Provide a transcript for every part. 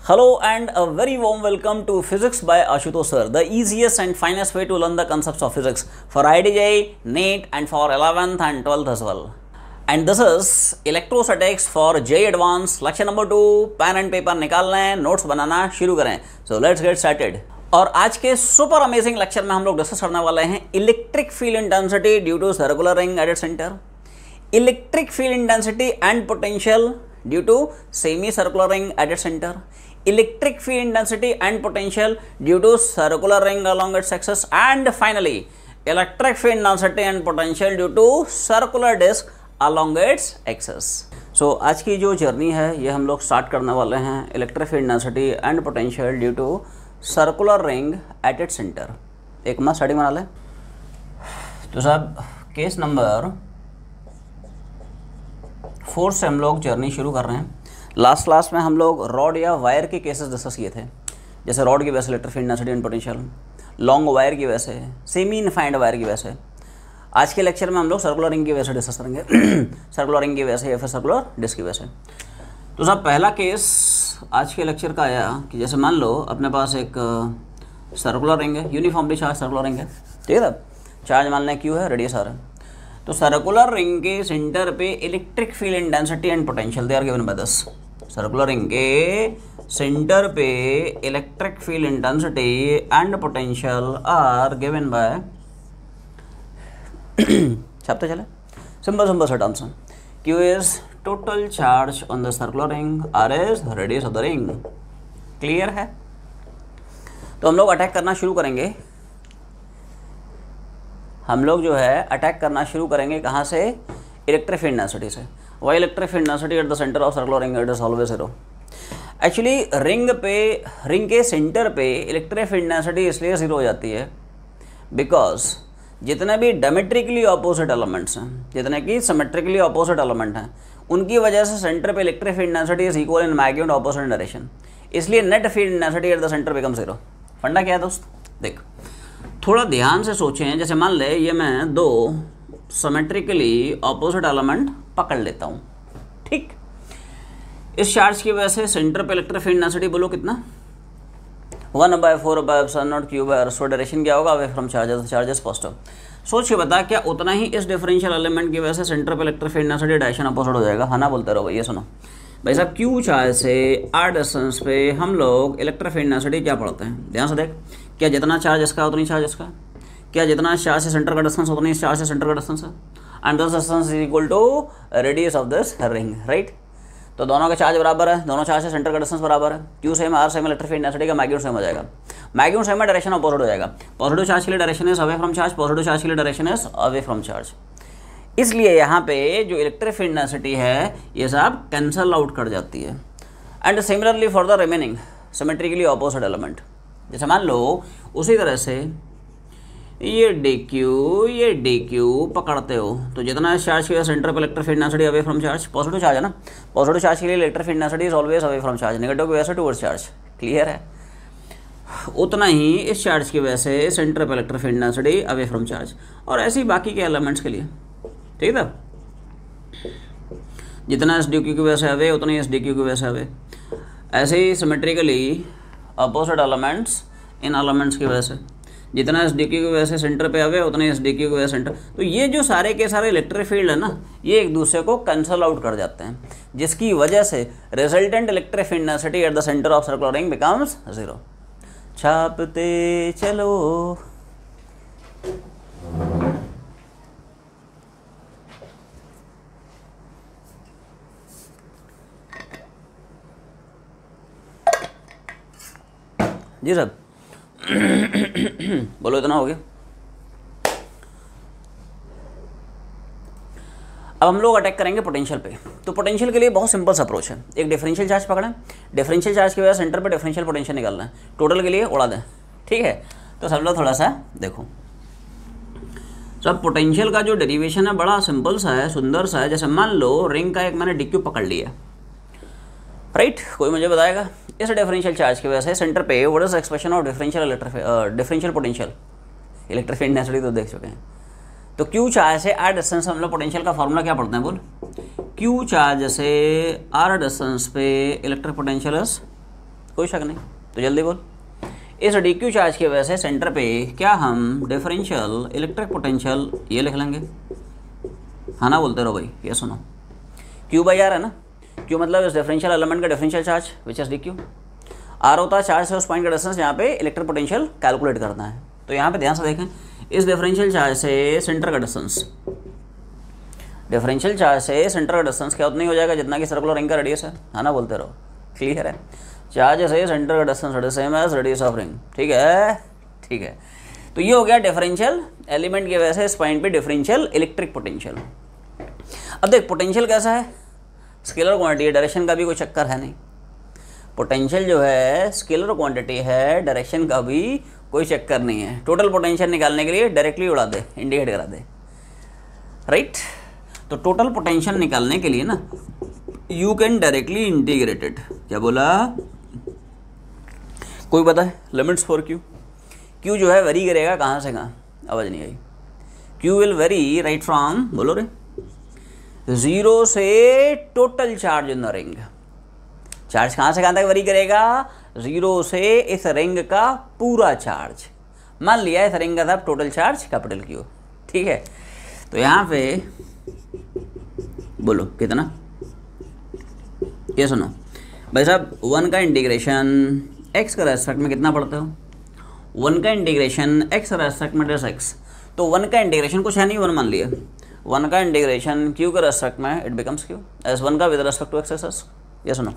Hello and a very warm welcome to Physics by Ashutosh Sir, the easiest and finest way to learn the concepts of physics for IDJ, NEET and for 11th and 12th as well. And this is electrostatics for JEE Advanced, lecture number 2, pen and paper निकालना है, notes बनाना शुरू करें. So let's get started. और आज के super amazing lecture में हम लोग डिस्कस करने वाले हैं electric field intensity due to circular ring at its centre, electric field intensity and potential due to semi circular ring at its centre, electric field intensity and potential due to circular ring along its axis, and finally electric field intensity and potential due to circular disk along its axis. So आज की जो journey है ये हम लोग start करने वाले हैं electric field intensity and potential due to circular ring at its centre. एक अपना स्टडी बना लें. तो साहब केस नंबर 4 से हम लोग जर्नी शुरू कर रहे हैं. लास्ट क्लास में हम लोग रॉड या वायर के केसेस डिस्कस किए थे, जैसे रॉड की वजह से electric field intensity and potential, long wire की वजह से, सेमी इनफाइंड वायर की वजह से. आज के लेक्चर में हम लोग सर्कुलर रिंग की वजह से डिस्कस करेंगे सर्कुलर रिंग की वजह से या फिर सर्कुलर डिस्क की वजह से. तो साहब पहला केस आज के लेक्चर का आया कि जैसे मान लो अपने पास एक सर्कुलर रिंग है, यूनिफॉर्मली चार्ज सर्कुलर रिंग है, ठीक है. चार्ज मान लें क्यू है, रेडियस आर है. तो सर्कुलर रिंग के सेंटर पे electric field intensity and potential they are given by this. Circular ring के सेंटर पे electric field intensity and potential are given by छापते चले सिंपल सा answer. Q is total charge on the circular ring, R is radius of the ring. Clear है. तो हम लोग attack करना शुरू करेंगे. हम लोग जो है अटैक करना शुरू करेंगे कहाँ से? इलेक्ट्रिक फील्ड इंटेंसिटी से. Y electric field intensity at the centre of circular ring it is always zero. Actually ring के सेंटर पे इलेक्ट्रिक फील्ड इंटेंसिटी इसलिए जीरो हो जाती है बिकॉज जितने भी डायमेट्रिकली ऑपोजिट एलिमेंट्स हैं, जितने कि सिमेट्रिकली ऑपोजिट एलिमेंट हैं, उनकी वजह से सेंटर पे electric field intensity is equal in magnitude opposite direction. इसलिए net field intensity at the centre become zero. फंडा क्या है दोस्त? देख थोड़ा ध्यान से सोचें. जैसे मान ले ये मैं दो सिमेट्रिकली ऑपोजिट एलिमेंट पकड़ लेता हूँ, ठीक. इस चार्ज की वजह से सेंटर पे इलेक्ट्रिक फील्ड इंटेंसिटी बोलो कितना? 1/4 क्यू बाय. सो डायरेक्शन क्या होगा? Away from charges. Charges positive. सोच के बता क्या उतना ही इस डिफरेंशियल एलिमेंट की वजह से सेंटर पे electric field intensity direction opposite हो जाएगा? हाँ ना बोलते रहो. ये सुनो भाई साहब, क्यू चार्ज से आर डिस्टेंस पे हम लोग इलेक्ट्रिक फील्ड इंटेंसिटी क्या पढ़ते हैं? ध्यान से देख. क्या जितना चार्ज इसका उतनी चार्ज इसका? क्या जितना चार्ज से सेंटर का डिस्टेंस उतनी चार्ज से सेंटर का डिस्टेंस है? And this distance is equal to radius of this ring, right. तो दोनों का चार्ज बराबर है, दोनों चार्ज से सेंटर का डिस्टेंस बराबर है. Q same R same, electric field intensity का मैग्नीट्यूड सेम हो जाएगा. मैग्नीट्यूड सेम है, डायरेक्शन अपोजिट हो जाएगा. पॉजिटिव चार्ज के लिए direction is away from charge, positive charge के लिए direction is away from charge. इसलिए यहाँ पे जो इलेक्ट्रिक फील्ड इंटेंसिटी है ये सब कैंसल आउट कर जाती है. And similarly for the remaining symmetrically opposite element. जैसे मान लो उसी तरह से ये डी क्यू पकड़ते हो तो जितना चार्ज के सेंटर पर electric field intensity away from charge, positive charge है ना, पॉजिटिव चार्ज के लिए electric field intensity is always away from charge, negative की वजह से टुवर्ड्स चार्ज. क्लियर है. उतना ही इस चार्ज की वजह से सेंटर पर electric field intensity away from charge, और ऐसे ही बाकी के एलिमेंट्स के लिए, ठीक है. जितना एस डी क्यू की वजह से अवे उतना ही एस डी क्यू की वजह से अवे. ऐसे ही सिमेट्रिकली अपोजिट एलिमेंट्स इन एलिमेंट्स की वजह से, जितना एस डी क्यू की वजह से सेंटर पे अवे उतना एस डी क्यू की वजह से सेंटर. तो ये जो सारे के सारे इलेक्ट्रिक फील्ड है ना, ये एक दूसरे को कैंसल आउट कर जाते हैं, जिसकी वजह से resultant electric field intensity at the centre of circular ring becomes zero. छापते चलो. जी साहब बोलो इतना हो गया. अब हम लोग अटैक करेंगे पोटेंशियल पे. तो पोटेंशियल के लिए बहुत सिंपल सा अप्रोच है. एक डिफरेंशियल चार्ज पकड़ें, डिफरेंशियल चार्ज की वजह से सेंटर पे डिफरेंशियल पोटेंशियल निकालना है, टोटल के लिए उड़ा दें, ठीक है. तो सब लोग थोड़ा सा देखो. सब पोटेंशियल का जो डेरिवेशन है बड़ा सिंपल सा है, सुंदर सा है. जैसे मान लो रिंग का एक मैंने डी क्यू पकड़ लिया, राइट. कोई मुझे बताएगा इस डिफरेंशियल चार्ज की वजह से सेंटर पे what is expression of differential potential? Electric field intensity तो देख चुके हैं. तो क्यू चार्ज से आर डिस्टेंस हम लोग पोटेंशियल का फॉर्मूला क्या पढ़ते हैं? बोल. क्यू चार्ज से आर डिस्टेंस पे इलेक्ट्रिक पोटेंशियल इज कोई शक नहीं, तो जल्दी बोल। इस डी क्यू चार्ज की वजह से सेंटर पे क्या हम डिफरेंशियल इलेक्ट्रिक पोटेंशियल ये लिख लेंगे, हाँ ना बोलते रहो भाई, ये सुनो। क्यू बाई आर है ना, क्यू मतलब इस डिफरेंशियल एलिमेंट का differential charge which is d q, R होता है चार्ज से उस पॉइंट का डिस्टेंस यहाँ पे इलेक्ट्रिक पोटेंशियल कैलकुलेट करना है। तो यहाँ पे ध्यान से देखें, इस डिफरेंशियल चार्ज से सेंटर का डिस्टेंस, डिफरेंशियल चार्ज से सेंटर का डिस्टेंस क्या उतना ही हो जाएगा जितना कि सर्कुलर रिंग का रेडियस है ना बोलते रहो, क्लियर है। चार्ज से सेंटर का distance same as radius of ring, ठीक है, ठीक है। तो ये हो गया डिफरेंशियल एलिमेंट की वजह से इस पॉइंट पे डिफरेंशियल इलेक्ट्रिक पोटेंशियल। अब देख पोटेंशियल कैसा है, स्केलर क्वांटिटी है, डायरेक्शन का भी कोई चक्कर है नहीं। पोटेंशियल जो है स्केलर क्वांटिटी है, डायरेक्शन का भी कोई चक्कर नहीं है। टोटल पोटेंशियल निकालने के लिए डायरेक्टली उड़ा दे, इंडिकेट करा दे, राइट। तो टोटल पोटेंशियल निकालने के लिए ना यू कैन डायरेक्टली इंटीग्रेटेड, क्या बोला, कोई पता है लिमिट्स फॉर क्यू। क्यू जो है वेरी करेगा कहाँ से कहाँ, आवाज़ नहीं आई। Q will vary right from, बोलो रे, 0 से total charge in the ring. Charge कहाँ से कहाँ तक वेरी करेगा, 0 से इस रिंग का पूरा चार्ज। मान लिया इस रिंग का था टोटल चार्ज कैपिटल क्यू, ठीक है। तो यहाँ पे बोलो कितना, ये सुनो भाई साहब, 1 का इंटीग्रेशन x का रेस्पेक्ट में कितना पढ़ते हो, 1 का इंटीग्रेशन x रेस्पेक्ट में डेस x। तो 1 का इंटीग्रेशन कुछ है नहीं, 1 मान लिया, 1 का इंटीग्रेशन q का रेस्पेक्ट में इट बिकम्स q एस 1 का with respect to x S. ये सुनो,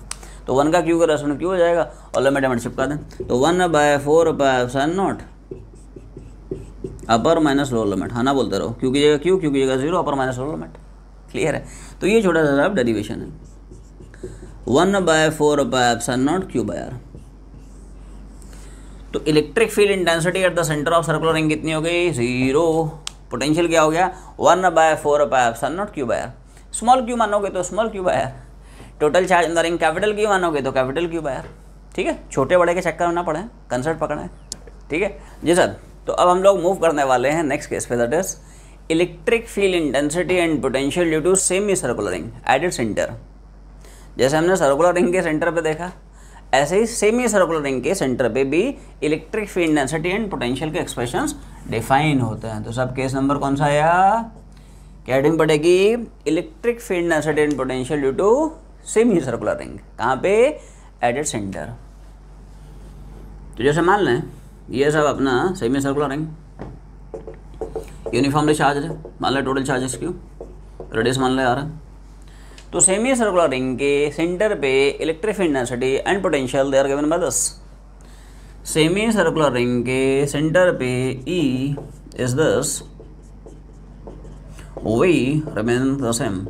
तो 1 का q का रेस्पेक्ट में q हो जाएगा और लिमिट चिपका दें, तो 1/4 epsilon not upper minus lower limit, हाँ ना बोलते रहो, q की जगह q, q की जगह 0, upper minus lower limit, clear है। तो ये छोटा सा डेरिवेशन है, 1/4 epsilon naught q by r। तो electric field intensity at the centre of circular ring कितनी हो गई, 0। पोटेंशियल क्या हो गया, 1/4 epsilon naught q by r। Small q मानोगे तो small q by r, total charge in the ring capital Q मानोगे तो कैपिटल Q बाय r, ठीक है। छोटे बड़े के चक्कर में ना पड़े, कंसेप्ट पकड़े, ठीक है जी सर। तो अब हम लोग मूव करने वाले हैं नेक्स्ट केस पे, that is electric field intensity and potential due to semi circular ring at its centre. जैसे हमने सर्कुलर रिंग के सेंटर पे देखा, ऐसे ही सेमी सर्कुलर रिंग के सेंटर पे भी electric field intensity and potential के एक्सप्रेशंस डिफाइन होते हैं। तो सब केस नंबर कौन सा आया, क्या हेडिंग पड़ेगी, electric field intensity and potential due to semi circular ring, कहाँ पे, एट इट्स सेंटर। तो जैसे मान लें ये सब अपना semi circular ring, uniformly charge है, मान लें टोटल चार्जेस क्यू, रेडियस मान लें आ रहा है। तो सेमी सर्कुलर रिंग के सेंटर पे electric field intensity and potential they are given by this. Semi circular ring के सेंटर पे E is this, V remain the same.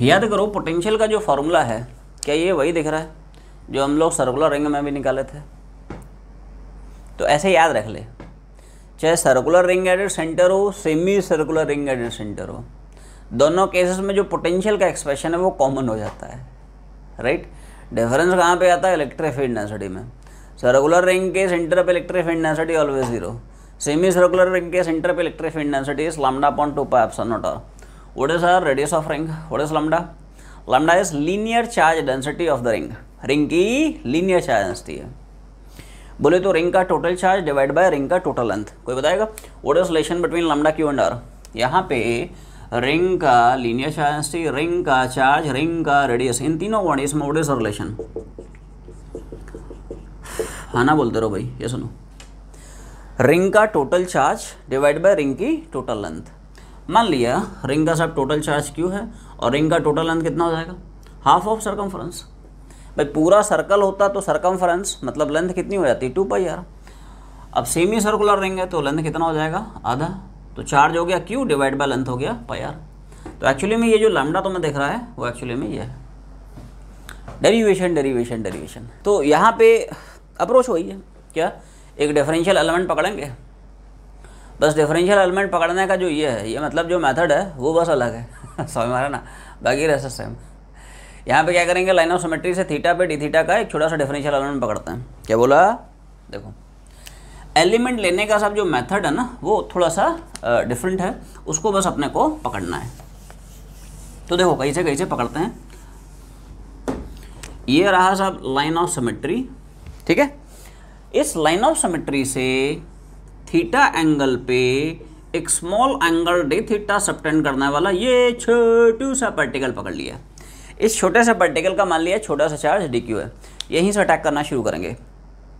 याद करो पोटेंशियल का जो फॉर्मूला है, क्या ये वही दिख रहा है जो हम लोग सर्कुलर रिंग में भी निकाले थे। तो ऐसे याद रख ले, चाहे सर्कुलर रिंग एट सेंटर हो, semi circular ring at centre हो, दोनों केसेस में जो पोटेंशियल का एक्सप्रेशन है वो कॉमन हो जाता है, राइट। डिफरेंस कहाँ पे आता है, इलेक्ट्रिक फील्ड इंटेंसिटी में। सर्कुलर रिंग के सेंटर पे electric field intensity always 0, semi circular ring के सेंटर पे electric field intensity is lambda upon 2 pi epsilon not r। What is our radius of ring? What is lambda? Lambda is linear charge density of the ring. Ring की linear charge density है। बोले तो ring का total charge divide by ring का total length, कोई बताएगा what is relation between lambda Q and R. यहाँ पे रिंग का लीनियर चार्ज डेंसिटी, रिंग का चार्ज, रिंग का रेडियस, इन तीनों बॉडीज में व्हाट इज रिलेशन, हाँ ना बोलते रहो भाई, ये सुनो, रिंग का total charge divide by ring की टोटल लेंथ। मान लिया रिंग का सब टोटल चार्ज क्यू है और रिंग का टोटल लेंथ कितना हो जाएगा, हाफ ऑफ सरकमफ्रेंस। भाई पूरा सर्कल होता तो सरकमफ्रेंस मतलब लेंथ कितनी हो जाती, 2 पाई r। अब सेमी सर्कुलर रिंग है तो लेंथ कितना हो जाएगा, आधा। तो चार्ज हो गया क्यू डिवाइड बाय लेंथ हो गया पाई r। तो एक्चुअली में ये जो लैम्डा तुम्हें दिख रहा है वो एक्चुअली में ये है डेरिवेशन। तो यहाँ पे अप्रोच वही है, क्या एक डिफरेंशियल एलिमेंट पकड़ेंगे, बस डिफरेंशियल एलिमेंट पकड़ने का जो ये है, ये मतलब जो मेथड है वो बस अलग है समझ में आ रहा ना, बाकी रहता सेम। यहाँ पे क्या करेंगे, लाइन ऑफ सिमेट्री से थीटा पे डी थीटा का एक छोटा सा डिफरेंशियल एलिमेंट पकड़ते हैं। क्या बोला, देखो एलिमेंट लेने का सब जो मेथड है ना वो थोड़ा सा डिफरेंट है, उसको बस अपने को पकड़ना है। तो देखो कैसे कैसे पकड़ते हैं, ये रहा साहब लाइन ऑफ सिमेट्री, ठीक है। इस लाइन ऑफ सिमेट्री से थीटा एंगल पे एक small angle D theta subtend करने वाला ये छोटू सा पार्टिकल पकड़ लिया। इस छोटे से पार्टिकल का मान लिया छोटा सा चार्ज डी क्यू है, यहीं से अटैक करना शुरू करेंगे।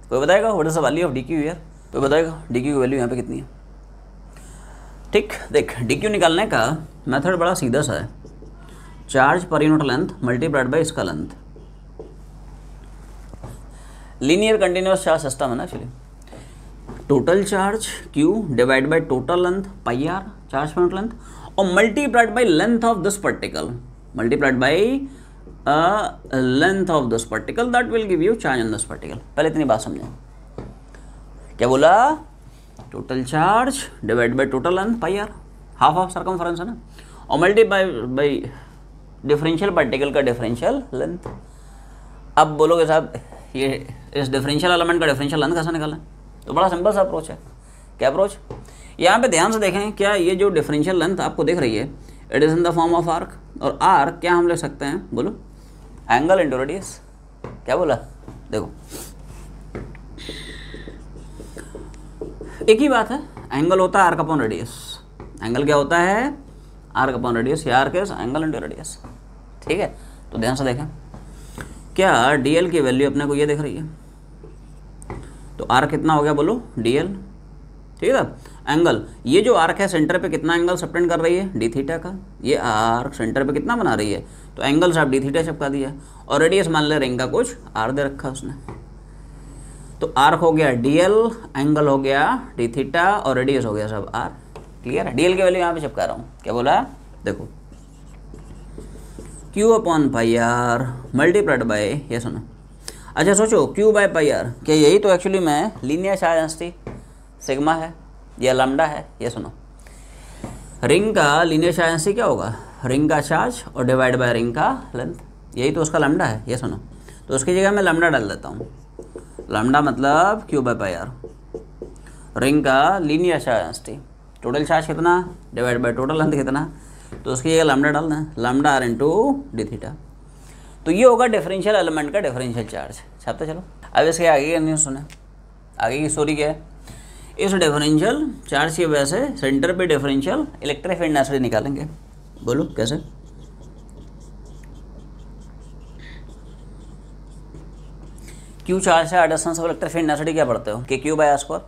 कोई बताएगा what is the value of D Q यार? कोई बताएगा डी क्यू की वैल्यू यहाँ पे कितनी है? ठीक, देख डी क्यू निकालने का मेथड बड़ा सीधा सा है, charge per unit length multiplied by इसका length. Linear continuous charge system है ना actually. Total charge Q divide by total length pi r, charge per unit length, और multiplied by length of this particle, multiplied by length of this particle, that will give you charge in this particle. पहले इतनी बात समझो, क्या बोला? Total charge divide by total length pi r, half of circumference है ना, और multiply by differential particle का डिफरेंशियल लेंथ। अब बोलोगे साहब ये इस डिफरेंशियल एलिमेंट का डिफरेंशियल लेंथ कैसे निकालें? तो बड़ा सिंपल सा अप्रोच है। क्या अप्रोच? यहाँ पे ध्यान से देखें, क्या ये जो डिफरेंशियल लेंथ आपको दिख रही है it is in the form of arc, और आर्क क्या हम ले सकते हैं? बोलो एंगल इंटू रेडियस। क्या बोला? देखो एक ही बात है, एंगल होता है आर्क अपॉन रेडियस। एंगल क्या होता है? आर्क अपॉन रेडियस, या arc is angle into radius, ठीक है। तो ध्यान से देखें, क्या डीएल की वैल्यू अपने को ये दिख रही है, तो आर्क कितना हो गया बोलो? डीएल, ठीक है। एंगल, ये जो आर्क है सेंटर पे कितना एंगल सबटेंड कर रही है? डी थीटा का। ये आर्क सेंटर पे कितना बना रही है? तो एंगल साहब डी थीटा चिपका दिया, और रेडियस मान ले रिंग का कुछ आर दे रखा उसने, तो आर्क हो गया डीएल, एंगल हो गया डी थीटा, और रेडियस हो गया सब आर। क्लियर है? डीएल की वैल्यू यहाँ पे चिपका रहा हूँ। क्या बोला? देखो Q upon pi R multiplied by, ये सुनो, अच्छा सोचो Q बाय पाई आर, क्या यही तो एक्चुअली में लीनियर चार्ज डेंसिटी सिग्मा है या लैम्डा है? ये सुनो, रिंग का लीनियर चार्ज डेंसिटी क्या होगा? रिंग का चार्ज और डिवाइड बाय रिंग का लेंथ, यही तो उसका लैम्डा है। ये सुनो, तो उसकी जगह मैं लैम्डा डाल देता हूँ। लैम्डा मतलब Q by pi r, ring का linear charge density, total charge कितना डिवाइड बाय टोटल लेंथ कितना, तो उसकी जगह लैम्डा डालना है, lambda r into d theta. तो ये होगा डिफरेंशियल एलिमेंट का डिफरेंशियल चार्ज। छापते चलो। अब इसके आगे का न्यूज़ सुने, आगे की स्टोरी क्या है? इस डिफरेंशियल चार्ज की वजह से सेंटर पे डिफरेंशियल इलेक्ट्रिक फील्ड नेसेसिटी निकालेंगे। बोलो कैसे? क्यू चार्ज है, distance of electric field necessity क्या पढ़ते हो? कि Q बाय आर स्क्वायर,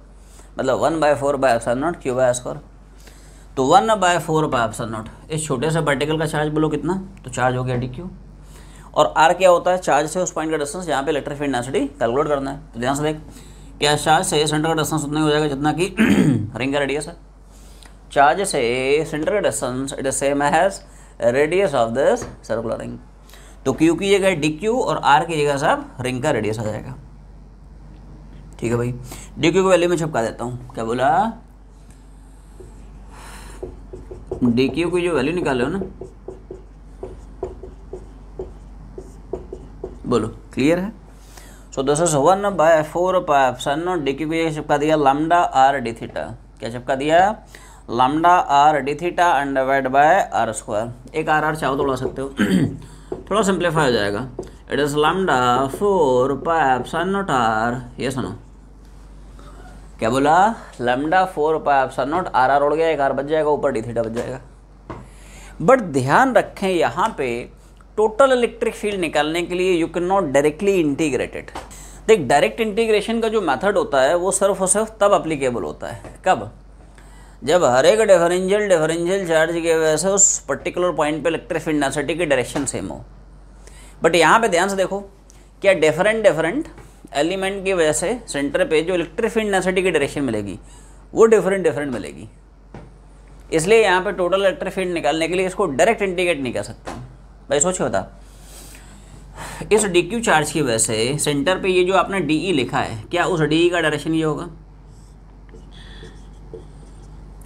मतलब 1/4 by epsilon naught Q by R square. तो 1/4 बाय एप्सिलॉन नॉट, इस छोटे से पार्टिकल का चार्ज बोलो कितना? तो चार्ज हो गया DQ, और R क्या होता है? चार्ज से उस पॉइंट का डिस्टेंस जहाँ पे इलेक्ट्रिक फील्ड नेसेसिटी कैलकुलेट करना है। तो ध्यान से देख, क्या चार्ज से सेंटर का डिस्टेंस उतना ही हो जाएगा जितना कि रिंग का रेडियस है। चार्ज से सेंटर का distance it is same as radius of this circular ring. तो Q की जगह DQ और R की जगह सब रिंग का रेडियस आ जाएगा। ठीक है भाई, DQ की वैल्यू में चिपका देता हूँ। क्या बोला? DQ की जो वैल्यू निकाले हो ना, बोलो क्लियर है? सो this is 1/4 pi epsilon not, DQ की जगह चिपका दिया लैम्डा आर डी थीटा। क्या चिपका दिया? Lambda R d theta and divide by R square. एक आर चाहो तो उड़ा सकते हो थोड़ा सिंप्लीफाई हो जाएगा। It is lambda 4 pi epsilon naught R. ये सुनो, क्या बोला? Lambda 4 pi epsilon naught, R उड़ गया, एक आर बच जाएगा, ऊपर डी थीटा बच जाएगा। बट ध्यान रखें यहाँ पे टोटल इलेक्ट्रिक फील्ड निकालने के लिए you can not directly integrate it. देख, डायरेक्ट इंटीग्रेशन का जो मेथड होता है वो सिर्फ और सिर्फ तब अप्लीकेबल होता है, कब? जब हर एक डिफरेंशियल चार्ज की वजह से उस पर्टिकुलर पॉइंट पे इलेक्ट्रिक फील्ड नेसेसिटी की डायरेक्शन सेम हो। बट यहाँ पे ध्यान से देखो, क्या डिफरेंट एलिमेंट की वजह से सेंटर पे जो इलेक्ट्रिक फील्ड नेसेसिटी की डायरेक्शन मिलेगी वो डिफरेंट मिलेगी। इसलिए यहाँ पे टोटल इलेक्ट्रिक फील्ड निकालने के लिए इसको डायरेक्ट इंटीग्रेट नहीं कर सकते भाई। सोचो बता, इस DQ चार्ज की वजह से सेंटर पे ये जो आपने DE लिखा है, क्या उस DE का डायरेक्शन ये होगा?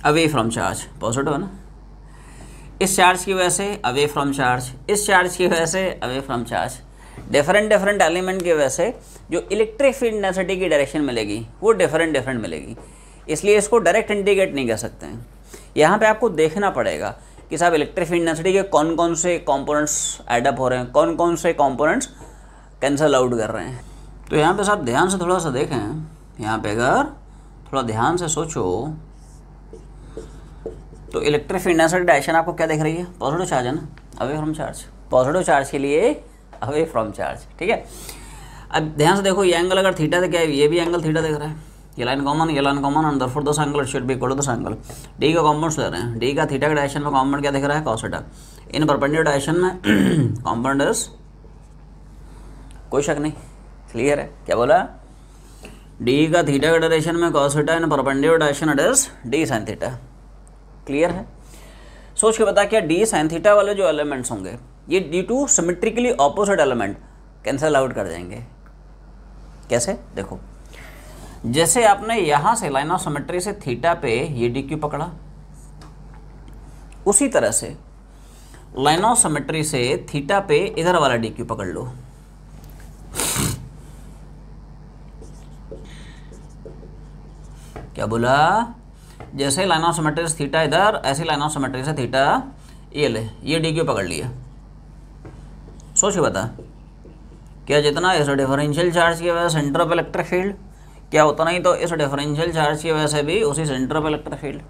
अवे फ्रॉम चार्ज, पॉजिटिव है ना। इस चार्ज की वजह से अवे फ्रॉम चार्ज, इस चार्ज की वजह से away from charge. Different element की वजह से जो इलेक्ट्रिक फील्ड नेसेसिटी की डायरेक्शन मिलेगी वो डिफरेंट मिलेगी। इसलिए इसको डायरेक्ट इंटीग्रेट नहीं कर सकते हैं। यहाँ पे आपको देखना पड़ेगा कि साहब इलेक्ट्रिक फील्ड नेसेसिटी के कौन कौन से कंपोनेंट्स एडअप हो रहे हैं, कौन कौन से कंपोनेंट्स कैंसल आउट कर रहे हैं। तो यहाँ पे साहब ध्यान से थोड़ा सा देखें, यहाँ पे अगर थोड़ा ध्यान से सोचो तो इलेक्ट्रिक फील्ड डेंसिटी डायरेक्शन आपको क्या दिख रही है? पॉजिटिव चार्ज है ना, away from charge. Positive charge के लिए अवे फ्रॉम चार्ज, ठीक है। अब ध्यान से देखो, ये एंगल अगर थीटा क्या है, ये भी एंगल थीटा दिख रहा है, ये line common and therefore this angle should be equal to this angle. D का कॉम्पोनेंट्स ले रहे हैं, डी का थीटा के डायरेक्शन में कॉम्पोनेंट क्या दिख रहा है? Cos theta. इन परपेंडिकुलर डायरेक्शन में कॉम्पोनेंट इज, कोई शक नहीं, क्लियर है। क्या बोला? डी का थीटा के डायरेक्शन में कॉस थीटा, इन perpendicular direction it is D sine theta. Clear है? सोच के बता, क्या डी साइन थीटा वाले जो एलिमेंट्स होंगे ये d two symmetrically opposite element cancel out कर जाएंगे। कैसे? देखो, जैसे आपने यहां से लाइन ऑफ सिमेट्री से थीटा पे ये डी क्यू पकड़ा, उसी तरह से लाइन ऑफ सिमेट्री से थीटा पे इधर वाला डी क्यू पकड़ लो। क्या बोला? जैसे लाइन ऑफ सिमेट्री से थीटा इधर, ऐसी लाइन ऑफ सिमेट्री से थीटा ये ले, ये डी क्यू पकड़ लिया। सोच के बता, क्या जितना इस डिफरेंशियल चार्ज की वजह से सेंटर ऑफ इलेक्ट्रिक फील्ड, क्या उतना ही तो इस डिफरेंशियल चार्ज की वजह से भी उसी सेंटर ऑफ इलेक्ट्रिक फील्ड।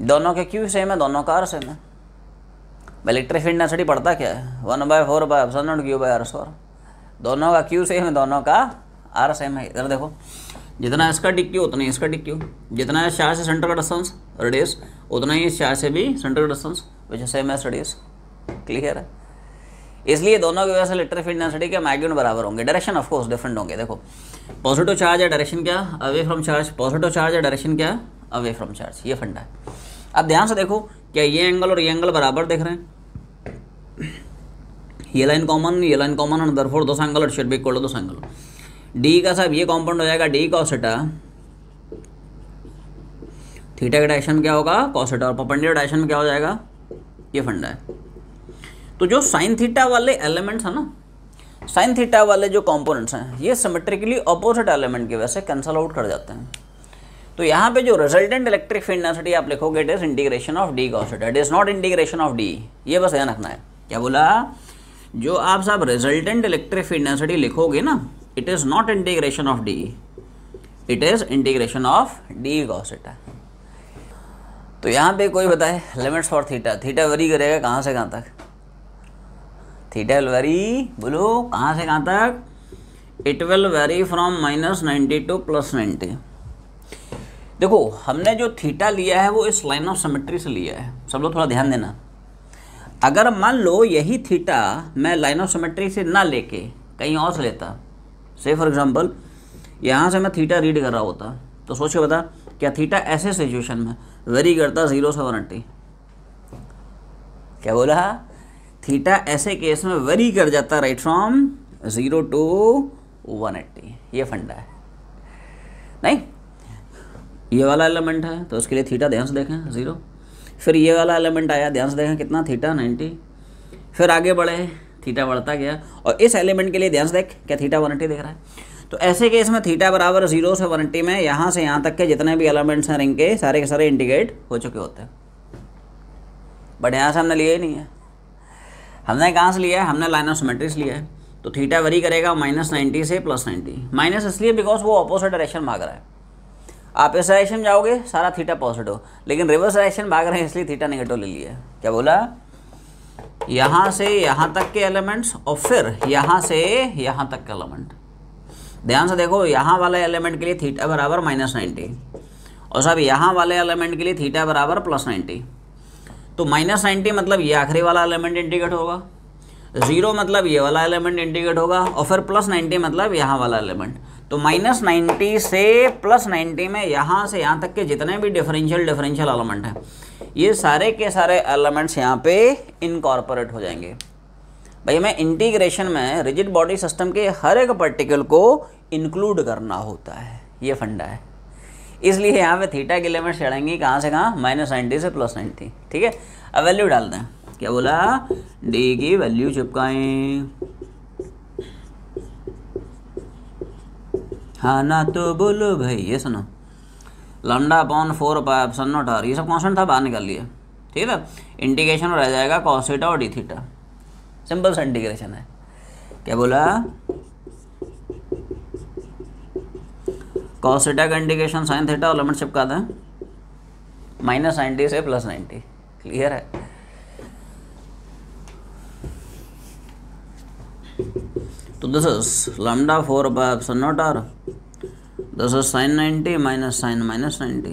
दोनों के क्यू सेम है, दोनों का आर सेम है। इलेक्ट्रिक फील्ड डेंसिटी पड़ता क्या है? 1/4πε0 दोनों का क्यू सेम है, दोनों का आर सेम है। इधर देखो, जितना इसका डी क्यू उतना ही इसका डी क्यू, जितना इस चार्ज से सेंटर का डिस्टेंस रेडियस उतना ही इस चार्ज से भी सेंटर का distance which is same as radius. Clear है? इसलिए दोनों की वजह से इलेक्ट्रिक फील्ड डेंसिटी के मैग्नीट्यूड बराबर होंगे, डायरेक्शन ऑफ कोर्स डिफरेंट होंगे। देखो, पॉजिटिव चार्ज है, डायरेक्शन क्या? Away from charge. Positive charge है, डायरेक्शन क्या? Away from charge. ये फंडा है। अब ध्यान से देखो, क्या ये एंगल और ये एंगल बराबर दिख रहे हैं? ये line common and therefore this angle it should be equal to this angle. D का साहब ये कॉम्पोनेंट हो जाएगा डी कॉस थीटा, थीटा का डायरेक्शन में क्या होगा? कॉस थीटा, और परपेंडिकुलर डायरेक्शन में क्या हो जाएगा? ये फंडा है। तो जो साइन थीटा वाले एलिमेंट्स हैं ना, साइन थीटा वाले जो कंपोनेंट्स हैं, ये सिमेट्रिकली ऑपोजिट एलिमेंट की वजह से कैंसल आउट कर जाते हैं। तो यहाँ पे जो रिजल्टेंट इलेक्ट्रिक फील्ड डेंसिटी आप लिखोगे, it is integration of d cos theta, it is not integration of D. ये बस ध्यान रखना है। क्या बोला? जो आप साहब रिजल्टेंट इलेक्ट्रिक फील्ड डेंसिटी लिखोगे ना, it is not integration of D, it is integration of d cos theta. तो यहाँ पे कोई बताए limits for theta, theta very करेगा कहाँ से कहाँ तक? थीटा विल वेरी, बोलो कहाँ से कहाँ तक? It will vary from -90 to +90। देखो, हमने जो थीटा लिया है वो इस लाइन ऑफ सिमेट्री से लिया है। सब लोग थोड़ा ध्यान देना। अगर मान लो यही थीटा मैं लाइन ऑफ सिमेट्री से ना लेके कहीं और से लेता, से फॉर एग्जांपल यहाँ से मैं थीटा रीड कर रहा होता, तो सोचो बता, क्या थीटा ऐसे सिचुएशन में वेरी करता 0 से 180? क्या बोला? थीटा ऐसे केस में वेरी कर जाता राइट फ्रॉम 0 टू 180। ये फंडा है। नहीं, ये वाला एलिमेंट है तो उसके लिए थीटा ध्यान से देखें 0, फिर ये वाला एलिमेंट आया, ध्यान से देखें कितना? थीटा 90, फिर आगे बढ़े, थीटा बढ़ता गया, और इस एलिमेंट के लिए ध्यान से देख, क्या थीटा 180 दिख रहा है? तो ऐसे केस में थीटा बराबर 0 से 180 में यहाँ से यहाँ तक के जितने भी एलिमेंट्स हैं रिंग के सारे इंटीग्रेट हो चुके होते हैं। बट यहाँ से हमने लिया ही नहीं है। हमने कहाँ से लिया है? हमने लाइन ऑफ सिमेट्री से लिया है। तो थीटा वेरी करेगा -90 से +90। माइनस इसलिए बिकॉज वो अपोजिट डायरेक्शन भाग रहा है। आप इस डायरेक्शन जाओगे सारा थीटा पॉजिटिव, लेकिन रिवर्स डायरेक्शन भाग रहे हैं इसलिए थीटा नेगेटिव ले लिया। क्या बोला? यहाँ से यहाँ तक के एलिमेंट्स और फिर यहाँ से यहाँ तक के एलिमेंट। ध्यान से देखो, यहाँ वाले एलिमेंट के लिए थीटा बराबर -90 और सब यहाँ वाले एलिमेंट के लिए थीटा बराबर +90। तो -90 मतलब ये आखिरी वाला एलिमेंट इंटीग्रेट होगा, 0 मतलब ये वाला एलिमेंट इंटीग्रेट होगा, और फिर +90 मतलब यहाँ वाला एलिमेंट। तो -90 से +90 में यहाँ से यहाँ तक के जितने भी डिफरेंशियल एलिमेंट हैं, ये सारे के सारे एलिमेंट्स यहाँ पे इनकॉर्पोरेट हो जाएंगे। भाई हमें इंटीग्रेशन में रिजिड बॉडी सिस्टम के हर एक पार्टिकल को इंक्लूड करना होता है, ये फंडा है। इसलिए यहाँ पे थीटा की लिमिट चढ़ेंगी कहाँ से कहाँ? -90 से +90। ठीक है, अब वैल्यू डाल दें। क्या बोला? डी की वैल्यू चिपकाएं। हाँ ना तो बोलो भाई, ये सुनो, λ/4πε0r, ये सब कॉन्स्टेंट था, बाहर निकाल लिया। ठीक है, इंटीग्रेशन रह जाएगा cos थीटा और डी थीटा। सिंपल सा इंटीग्रेशन है। क्या बोला? कॉस थीटा का इंडिकेशन साइन थीटा और लिमिट चिपका दें -90 से +90। क्लियर है? तो this is lambda 4/ε0r, this is sin 90 minus sin -90।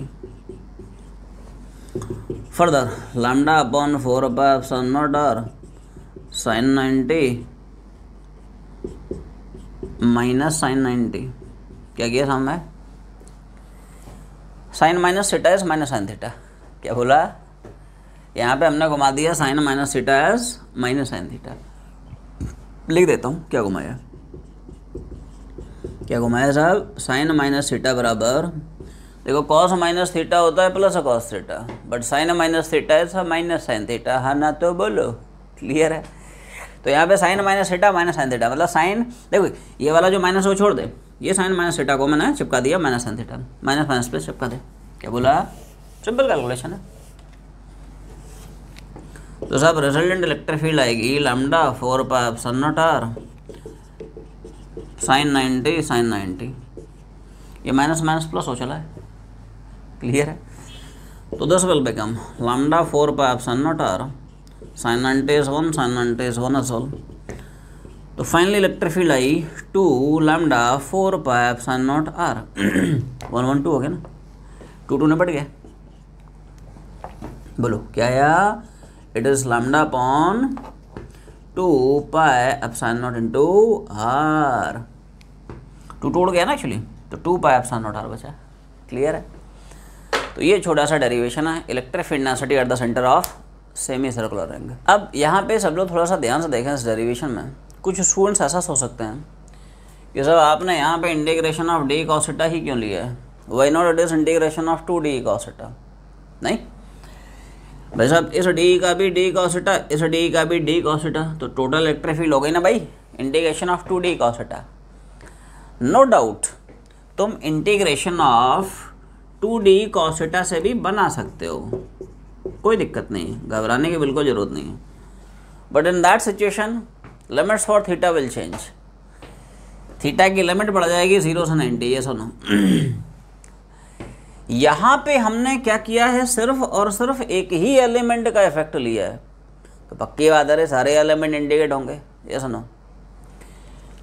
Further lambda upon 4/ε0r sin 90 minus sin 90। क्या किया सामने? Sine minus theta is minus sine theta. क्या बोला? यहाँ पे हमने घुमा दिया sine minus theta is minus sine theta. लिख देता हूँ क्या घुमाया। क्या घुमाया साहब? साइन माइनस थीटा बराबर, देखो कॉस माइनस थीटा होता है plus cos theta, but sine minus theta है माइनस साइन थीटा। हाँ ना? तो बोलो। क्लियर है? तो यहाँ पे sine minus theta minus sine theta, मतलब साइन, देखो ये वाला जो माइनस वो छोड़ दे, ये साइन माइनस थीटा को मैंने चिपका दिया minus sine theta, minus minus plus चिपका दे। क्या बोला? सिंपल कैलकुलेशन है। तो साहब रिजल्टेंट इलेक्ट्रिक फील्ड आएगी लैम्डा 4/ε0r sin 90 sin 90। ये माइनस माइनस प्लस हो चला है। क्लियर है? तो this will become lambda 4/ε0r sin 90 is 1 sin 90 is 1 as well। तो finally electric field I 2 lambda 4/ε0r 1 1 2 हो गया ना, 2 2 निपट गया। बोलो क्या आया? It is lambda upon 2πε0 into r। 2 टूट गया ना एक्चुअली, तो 2πε0r बचा। क्लियर है? तो ये छोटा सा डेरिवेशन है electric field density at the centre of semi circular ring. अब यहाँ पे सब लोग थोड़ा सा ध्यान से देखें इस डेरिवेशन में। कुछ स्टूडेंट्स ऐसा सोच सकते हैं कि सर आपने यहाँ पे integration of d cos theta ही क्यों लिया है, why not it is integration of 2d cos theta. नहीं भाई साहब, इस डी का भी डी cos थीटा, इस डी का भी डी cos थीटा, तो टोटल इलेक्ट्रिक फील्ड हो गई ना भाई, integration of 2d cos theta. No doubt तुम integration of 2d cos theta से भी बना सकते हो, कोई दिक्कत नहीं है, घबराने की बिल्कुल ज़रूरत नहीं है। But in that situation limits for theta will change. Theta की लिमिट बढ़ जाएगी 0 से 90। ये सुनो, यहाँ पे हमने क्या किया है, सिर्फ और सिर्फ एक ही एलिमेंट का इफेक्ट लिया है, तो पक्की बात है सारे एलिमेंट इंडिकेट होंगे। ये सुनो,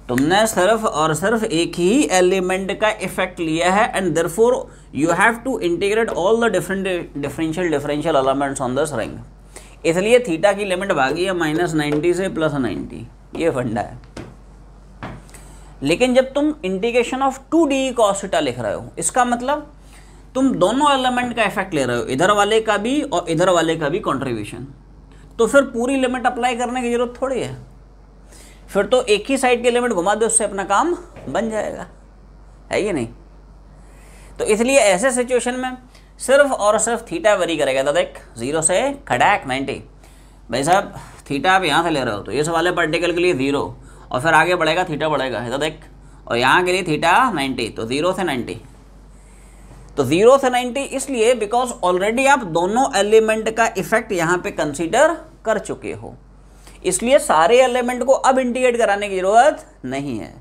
तुमने सिर्फ और सिर्फ एक ही एलिमेंट का इफेक्ट लिया है and therefore you have to integrate all the differential elements on this ring. इसलिए थीटा की लिमिट भागी है -90 से +90। ये फंडा है। लेकिन जब तुम integration of 2d cos theta लिख रहे हो, इसका मतलब तुम दोनों एलिमेंट का इफेक्ट ले रहे हो, इधर वाले का भी और इधर वाले का भी कंट्रीब्यूशन, तो फिर पूरी लिमिट अप्लाई करने की जरूरत थोड़ी है। फिर तो एक ही साइड की लिमिट घुमा दो, उससे अपना काम बन जाएगा, है ये नहीं? तो इसलिए ऐसे सिचुएशन में सिर्फ और सिर्फ थीटा वेरी करेगा। तो देख 0 से खड़ाक 90। भाई साहब थीटा आप यहाँ से ले रहे हो तो इस वाले पार्टिकल के लिए 0 और फिर आगे बढ़ेगा थीटा बढ़ेगा, तो देख, और यहाँ के लिए थीटा 90, तो 0 से 90। तो 0 से 90 इसलिए बिकॉज ऑलरेडी आप दोनों एलिमेंट का इफेक्ट यहाँ पे कंसीडर कर चुके हो, इसलिए सारे एलिमेंट को अब इंटीग्रेट कराने की जरूरत नहीं है।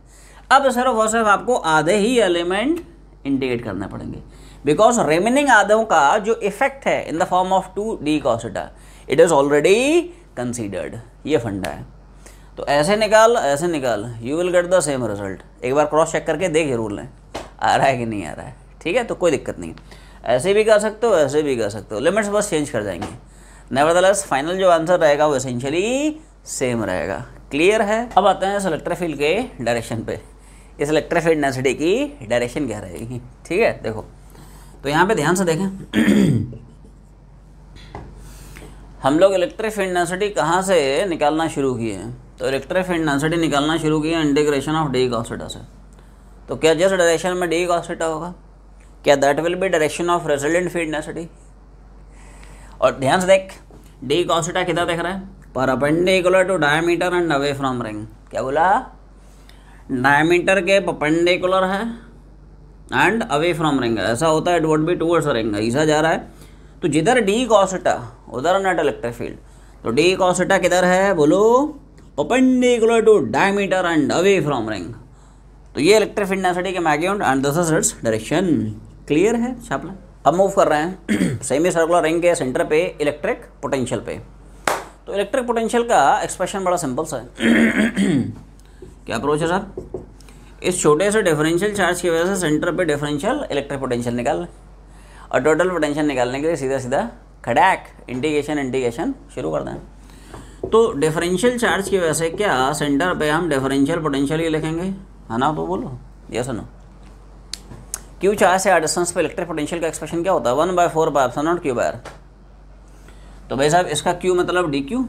अब सिर्फ और सिर्फ आपको आधे ही एलिमेंट इंटीग्रेट करने पड़ेंगे, बिकॉज रिमेनिंग आधों का जो इफेक्ट है in the form of 2d cos theta it is already considered. ये फंडा है। तो ऐसे निकाल, you will get the same result. एक बार क्रॉस चेक करके देख जरूर लें आ रहा है कि नहीं आ रहा है। ठीक है, तो कोई दिक्कत नहीं, ऐसे भी कर सकते हो, ऐसे भी कर सकते हो, लिमिट्स बस चेंज कर जाएंगे। नेवरदलेस फाइनल जो आंसर रहेगा वो एसेंशियली सेम रहेगा। क्लियर है? अब आते हैं इस इलेक्ट्रिक फील्ड के डायरेक्शन पे। इस इलेक्ट्रिक फील्ड डेंसिटी की डायरेक्शन क्या रहेगी? ठीक है, देखो तो यहाँ पे ध्यान से देखें, हम लोग इलेक्ट्रिक फील्ड डेंसिटी कहाँ से निकालना शुरू किए हैं? तो इलेक्ट्रिक फील्ड डेंसिटी निकालना शुरू किया integration of D cos theta से। तो क्या जिस डायरेक्शन में डी cos थीटा होगा, क्या that will be direction of resultant field density? और ध्यान से देख, डी cos थीटा किधर देख रहा है? Perpendicular to diameter and away from ring. क्या बोला? डायमीटर के परपेंडिकुलर है एंड अवे फ्रॉम रिंग। ऐसा होता है it would be towards ring, ऐसा जा रहा है। तो जिधर डी cos थीटा उधर नेट इलेक्ट्रिक फील्ड। तो डी cos थीटा किधर है बोलो? Perpendicular to diameter and away from ring. तो ये इलेक्ट्रिक फील्ड डेंसिटी के magnitude and this is its direction. Clear है छापला। अब मूव कर रहे हैं सेमी सर्कुलर रिंग के सेंटर पे इलेक्ट्रिक पोटेंशियल पे। तो इलेक्ट्रिक पोटेंशियल का एक्सप्रेशन बड़ा सिंपल सा है। क्या अप्रोच है सर? इस छोटे से डिफरेंशियल चार्ज की वजह से सेंटर पे डिफरेंशियल इलेक्ट्रिक पोटेंशियल निकाल, और टोटल पोटेंशियल निकालने के लिए सीधा सीधा खड़ाक इंटीग्रेशन शुरू कर दें। तो डिफरेंशियल चार्ज की वजह से क्या सेंटर पे हम डिफरेंशियल पोटेंशियल ही लिखेंगे, है ना? तो बोलो यस और नो। क्यू चार्ज से डिस्टेंस पे इलेक्ट्रिक पोटेंशियल का एक्सप्रेशन क्या होता है? 1/4πε0 क्यू बार। तो भाई साहब इसका क्यू मतलब डी क्यू,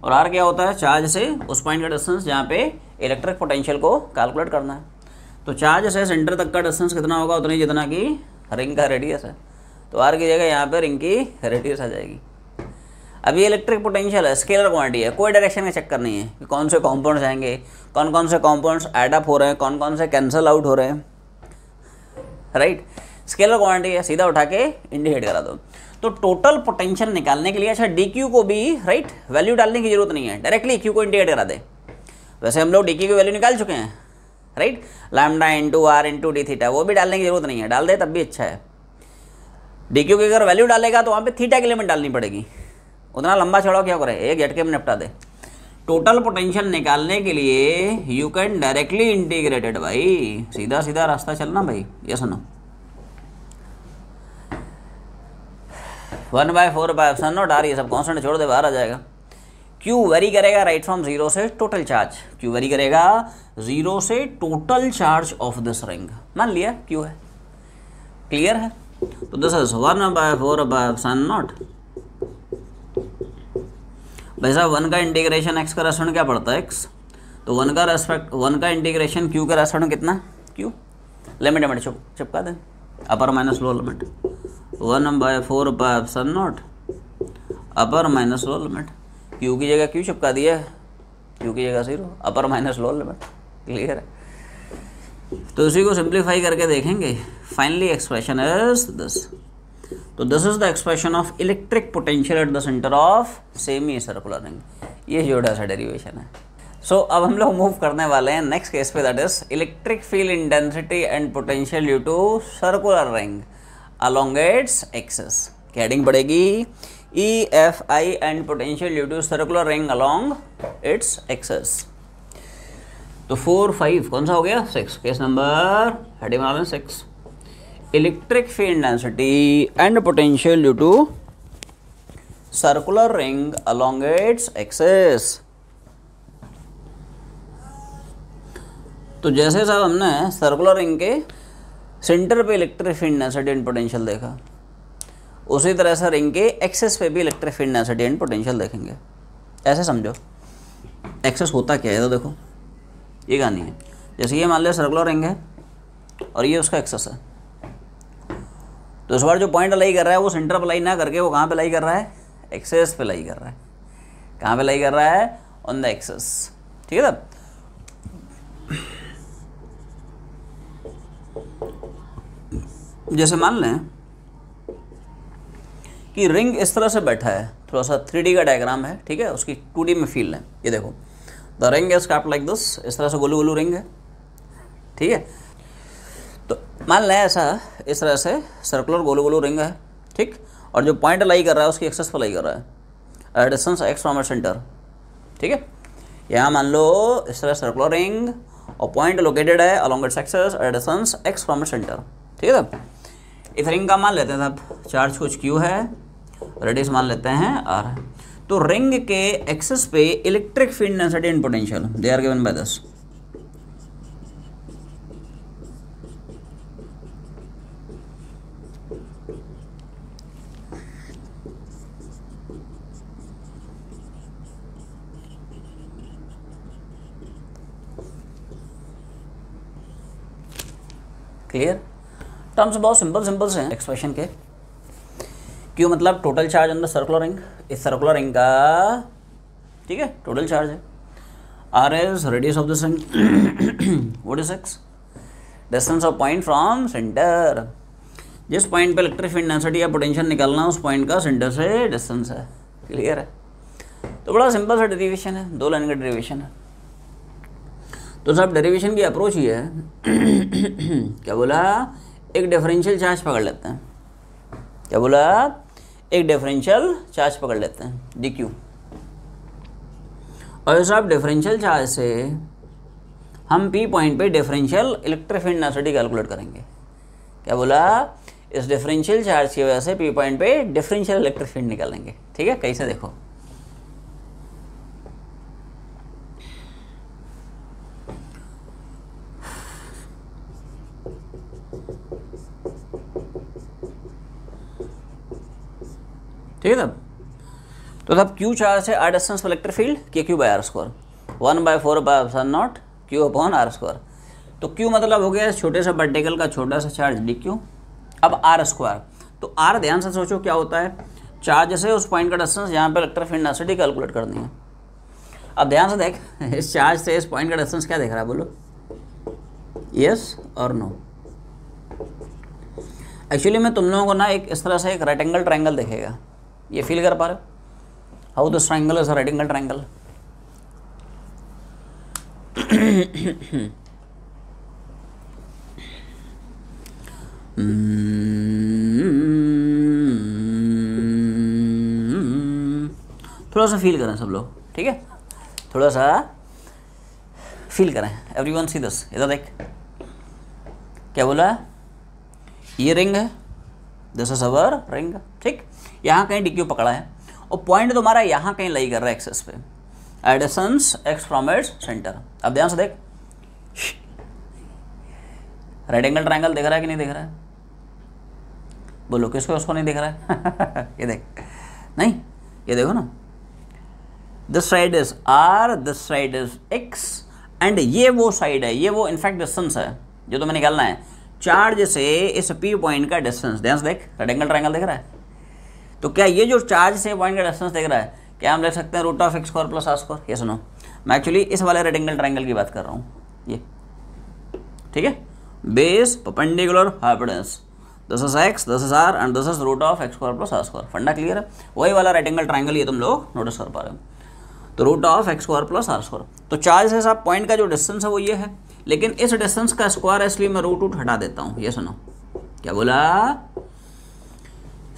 और आर क्या होता है? चार्ज से उस पॉइंट का डिस्टेंस जहाँ पे इलेक्ट्रिक पोटेंशियल को कैलकुलेट करना है। तो चार्ज से सेंटर तक का डिस्टेंस कितना होगा? उतना ही जितना कि रिंग का रेडियस है। तो आर की जगह यहाँ पे रिंग की रेडियस आ जाएगी। अब ये इलेक्ट्रिक पोटेंशियल है, स्केलर क्वांटिटी है, कोई डायरेक्शन का चक्कर नहीं है कि कौन से कॉम्पाउंड्स आएंगे, कौन कौन से कॉम्पाउंड्स ऐड अप हो रहे हैं, कौन कौन से कैंसिल आउट हो रहे हैं, राइट? स्केलर क्वांटिटी है, सीधा उठा के इंडिकेट करा दो। तो टोटल पोटेंशियल निकालने के लिए अच्छा डी क्यू को भी राइट वैल्यू डालने की जरूरत नहीं है, डायरेक्टली क्यू को इंडिकेट करा दे। वैसे हम लोग डी क्यू की वैल्यू निकाल चुके हैं, right? Lambda into R into d theta, वो भी डालने की जरूरत नहीं है, डाल दे तब भी अच्छा है। डी क्यू की अगर वैल्यू डालेगा तो वहाँ पे थीटा की लिमिट डालनी पड़ेगी, उतना लंबा चौड़ा क्या करे, एक झटके में निपटा दे। टोटल पोटेंशियल निकालने के लिए यू कैन डायरेक्टली इंटीग्रेटेड भाई, सीधा सीधा रास्ता चलना भाई, ये सुनो। 1/4πε0 आर, ये सब कॉन्स्टेंट छोड़ दे, बाहर आ जाएगा। क्यू वेरी करेगा राइट फ्रॉम जीरो से टोटल चार्ज, क्यू वेरी करेगा जीरो से total charge of this ring, मान लिया क्यू है। क्लियर है? तो दिस इज 1/4πε0। भाई साहब 1 का इंटीग्रेशन x का रेस्पेक्ट क्या पड़ता है? x। तो 1 का इंटीग्रेशन q का रेस्पेक्ट कितना? q। लिमिट चिपका दें, upper minus lower limit. 1/4πε0 upper minus lower limit, q की जगह q चिपका दिया, q की जगह 0, upper minus lower limit. Clear है? तो इसी को सिंप्लीफाई करके देखेंगे, फाइनली एक्सप्रेशन इज दिस। तो this is the expression of electric potential at the centre of semi circular ring. ये जोड़ा सा डेरिवेशन है। सो अब हम लोग मूव करने वाले हैं नेक्स्ट केस पे, that is electric field intensity and potential due to circular ring along its axis. क्या हेडिंग पड़ेगी? EFI and potential due to circular ring along its axis. तो 4, 5 कौन सा हो गया? 6। केस नंबर हेडिंग बना लें 6। Electric field density and potential due to circular ring along its axis. तो जैसे साहब हमने सर्कुलर रिंग के सेंटर पे electric field density and potential देखा, उसी तरह से रिंग के एक्सिस पे भी electric field density and potential देखेंगे। ऐसे समझो, एक्सिस होता क्या है? तो देखो ये कहानी है। जैसे ये मान लिया सर्कुलर रिंग है और ये उसका एक्सिस है, तो इस बार जो पॉइंट अलाई कर रहा है वो सेंटर पे लाई ना करके वो कहाँ पे लाई कर रहा है? एक्सिस पे लाई कर रहा है। कहाँ पे लाई कर रहा है? On the axis. ठीक है? जैसे मान लें कि रिंग इस तरह से बैठा है, थोड़ा सा 3D का डायग्राम है, ठीक है? उसकी 2D में फील है। ये देखो, the ring is capped like this, इस तरह से गोलू गोलू रिंग है, ठीक है? तो मान लें ऐसा, इस तरह से सर्कुलर गोलू गोलू रिंग है, ठीक? और जो पॉइंट लाई कर रहा है उसकी एक्सिस पर लाई कर रहा है, डिस्टेंस x फ्रॉम सेंटर, ठीक है? यहाँ मान लो इस तरह सर्कुलर रिंग और पॉइंट लोकेटेड है along its axis, distance x from centre, ठीक है? इस रिंग का मान लेते हैं साहब, चार्ज कुछ q है, रेडियस मान लेते हैं r है। तो रिंग के एक्सिस पे electric field density and potential they are given by this. Clear? Terms बहुत सिंपल से हैं एक्सप्रेशन के। क्यू मतलब total charge on the circular ring, इस सर्कुलर रिंग का, ठीक है, टोटल चार्ज है। R is radius of this ring, what is X? Distance of point from centre. जिस पॉइंट पे इलेक्ट्रिक फील्ड डेंसिटी या पोटेंशियल निकालना उस पॉइंट का सेंटर से डिस्टेंस है। क्लियर है? तो बड़ा सिंपल सा डेरिवेशन है, 2 लाइन का डेरिवेशन है। तो सब डेरिवेशन की अप्रोच ही है क्या बोला, एक डिफरेंशियल चार्ज पकड़ लेते हैं। क्या बोला, एक डिफरेंशियल चार्ज पकड़ लेते हैं डी क्यू, और इस डिफरेंशियल चार्ज से हम पी पॉइंट पे differential electric field density calculate करेंगे। क्या बोला, इस डिफरेंशियल चार्ज की वजह से पी पॉइंट पे डिफरेंशियल इलेक्ट्रिक फील्ड निकालेंगे। ठीक है, कैसे देखो, ठीक है। तब क्यू चार्ज है आर डिस्टेंस पर इलेक्ट्रिक फील्ड के Q by R square, 1/4 Q upon R square. तो क्यू मतलब हो गया छोटे से पार्टिकल का छोटा सा चार्ज डी क्यू। अब आर स्क्वायर, तो आर ध्यान से सोचो क्या होता है, चार्ज से उस पॉइंट का डिस्टेंस जहाँ पे इलेक्ट्रिक फील्ड डेंसिटी कैलकुलेट करनी है। अब ध्यान से देख, इस चार्ज से इस पॉइंट का डिस्टेंस क्या दिख रहा है, बोलो यस और नो। एक्चुअली मैं तुम लोगों को ना एक इस तरह से एक रेक्टेंगल ट्रायंगल दिखेगा, ये फील कर पा रहे हो, how this triangle is a rectangle triangle. थोड़ा सा फील करें सब लोग, ठीक है, थोड़ा सा फील करें। एवरीवन सी दिस, इधर देख, क्या बोला, ये रिंग है, दिस इज अवर रिंग, ठीक। यहाँ कहीं डी क्यू पकड़ा है और पॉइंट तुम्हारा यहाँ कहीं लाई कर रहा है एक्सेस पे, at distance x from its centre. अब ध्यान से देख, रेक्टेंगल ट्रायंगल दिख रहा है कि नहीं दिख रहा है, बोलो किसको, उसको नहीं दिख रहा है ये देख, नहीं ये देखो ना, this side is r, this side is x, and ये वो साइड है, ये वो इनफैक्ट डिस्टेंस है जो तुम्हें निकालना है चार्ज से इस P पॉइंट का डिस्टेंस। ध्यान से देख, रेक्टेंगल ट्रायंगल दिख रहा है, तो क्या ये जो चार्ज से पॉइंट का डिस्टेंस दिख रहा है, क्या हम लिख सकते हैं root of x square plus are square. ये सुनो, मैं एक्चुअली इस वाले रेक्टेंगल ट्रायंगल की बात कर रहा हूँ, ये ठीक है, base perpendicular hypotenuse, this is x, this is r and this is root of x square plus are square. फंडा क्लियर है, वही वाला रेक्टेंगल ट्रायंगल ये तुम लोग नोटिस कर पा रहे हो। तो root of x square plus are square, तो चार्ज से साहब पॉइंट का जो डिस्टेंस है वो ये है, लेकिन इस डिस्टेंस का स्क्वायर है इसलिए मैं रूट हटा देता हूँ। ये सुनो, क्या बोला,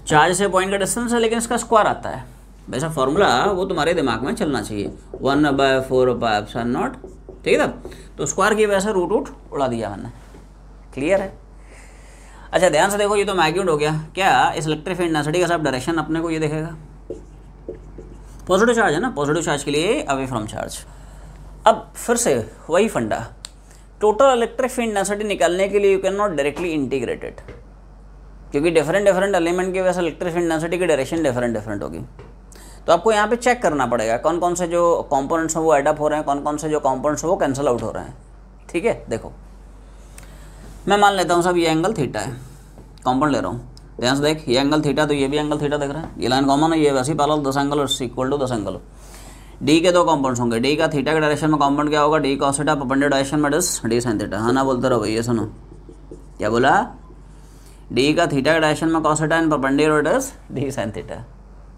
चार्ज से पॉइंट का डिस्टेंस है लेकिन इसका स्क्वायर आता है, वैसा फॉर्मूला वो तुम्हारे दिमाग में चलना चाहिए, 1/4 ठीक है। तो स्क्वायर की वजह से रूट उड़ा दिया मैंने, क्लियर है। अच्छा ध्यान से देखो, ये तो मैग्नीट्यूड हो गया, क्या इस इलेक्ट्रिक फील्ड डेंसिटी का सब डायरेक्शन अपने को ये देखेगा, पॉजिटिव चार्ज है ना, पॉजिटिव चार्ज के लिए अवे फ्रॉम चार्ज। अब फिर से वही फंडा, टोटल इलेक्ट्रिक फील्ड डेंसिटी निकालने के लिए you can not directly integrate it, क्योंकि डिफरेंट एलिमेंट की वजह से इलेक्ट्रिक फील्ड डेंसिटी की डायरेक्शन डिफरेंट होगी। तो आपको यहाँ पे चेक करना पड़ेगा कौन कौन से जो कंपोनेंट्स हैं वो एड अप हो रहे हैं, कौन कौन से जो कंपोनेंट्स हैं वो कैंसिल आउट हो रहे हैं। ठीक है, देखो मैं मान लेता हूँ सब ये एंगल थीटा है, कंपाउंड ले रहा हूँ, ध्यान से देख, ये एंगल थीटा तो ये भी एंगल थीटा दिख रहा है, ये लाइन कॉमन है, ये वैसे ही parallel 10 angle equal to 10 angle. D के दो कंपाउंड्स होंगे, डी का थीटा के डायरेक्शन में कंपाउंड क्या होगा, D cos theta, perpendicular direction में डी साइन थीटा। हाँ ना बोलते रहो भैया, सुनो क्या बोला, डी का थीटा के डायरेक्शन में cos theta and perpendicular D sine theta.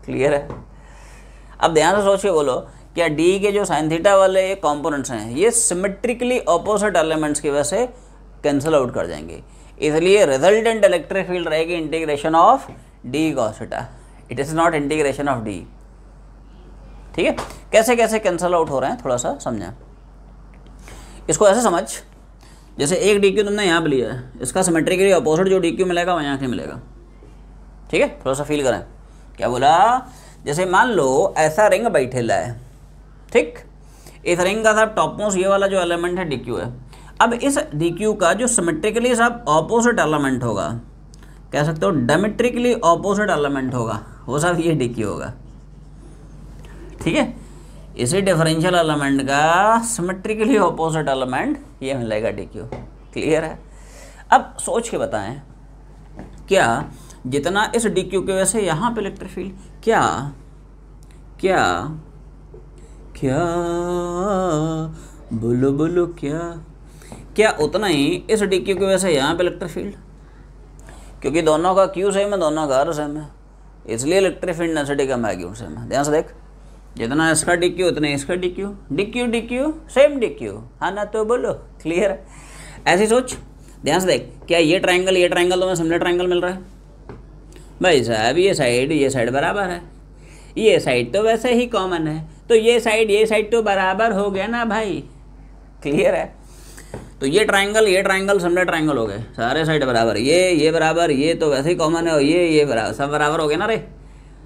Clear है। अब ध्यान से सोचिए, बोलो क्या डी के जो साइन थीटा वाले कंपोनेंट्स हैं ये सिमेट्रिकली ऑपोजिट एलिमेंट्स की वजह से कैंसिल आउट कर जाएंगे, इसलिए रिजल्टेंट इलेक्ट्रिक फील्ड रहेगी integration of d cos theta, it is not integration of D. ठीक है, कैसे कैसे कैंसिल आउट हो रहे हैं थोड़ा सा समझा। इसको ऐसे समझ, जैसे एक डी क्यू तुमने यहाँ पे लिया है, इसका सिमेट्रिकली अपोजिट जो डी क्यू मिलेगा वह यहाँ के मिलेगा। ठीक है, थोड़ा सा फील करें। क्या बोला, जैसे मान लो ऐसा रिंग बैठेला है, ठीक, इस रिंग का साहब टॉप मोस्ट ये वाला जो एलिमेंट है डी क्यू है। अब इस डी क्यू का जो सिमेट्रिकली साहब ऑपोजिट एलिमेंट होगा, कह सकते हो डायमेट्रिकली ऑपोजिट एलिमेंट होगा, वो साहब ये डी क्यू होगा। ठीक है, इसी डिफरेंशियल एलिमेंट का सिमेट्रिकली ऑपोजिट एलिमेंट ये मिलेगा डी क्यू। क्लियर है। अब सोच के बताएं, क्या जितना इस डी क्यू की वजह से यहाँ पे इलेक्ट्रिक फील्ड क्या क्या क्या बोलो बोलो क्या उतना ही इस डी क्यू की वजह से यहाँ पे इलेक्ट्रिक फील्ड, क्योंकि दोनों का क्यू सेम है, दोनों का आर सेम है, इसलिए इलेक्ट्रिक फील्ड डेंसिटी का मैग्नीट्यूड सेम है। ध्यान से देख, जितना इसका डी क्यू उतना इसका D Q, D Q D Q same D Q, हाँ ना, तो बोलो क्लियर है। ऐसी सोच, ध्यान से देख, क्या ये ट्राइंगल तो मैं सिमिलर ट्राइंगल मिल रहा है भाई साहब, ये साइड बराबर है, ये साइड तो वैसे ही कॉमन है, तो ये साइड तो बराबर हो गया ना भाई, क्लियर है। तो ये ट्राइंगल सिमिलर ट्राइंगल हो गए, सारे साइड बराबर, ये बराबर, ये तो वैसे ही कॉमन है, और ये बराबर, सब बराबर हो गया ना रे।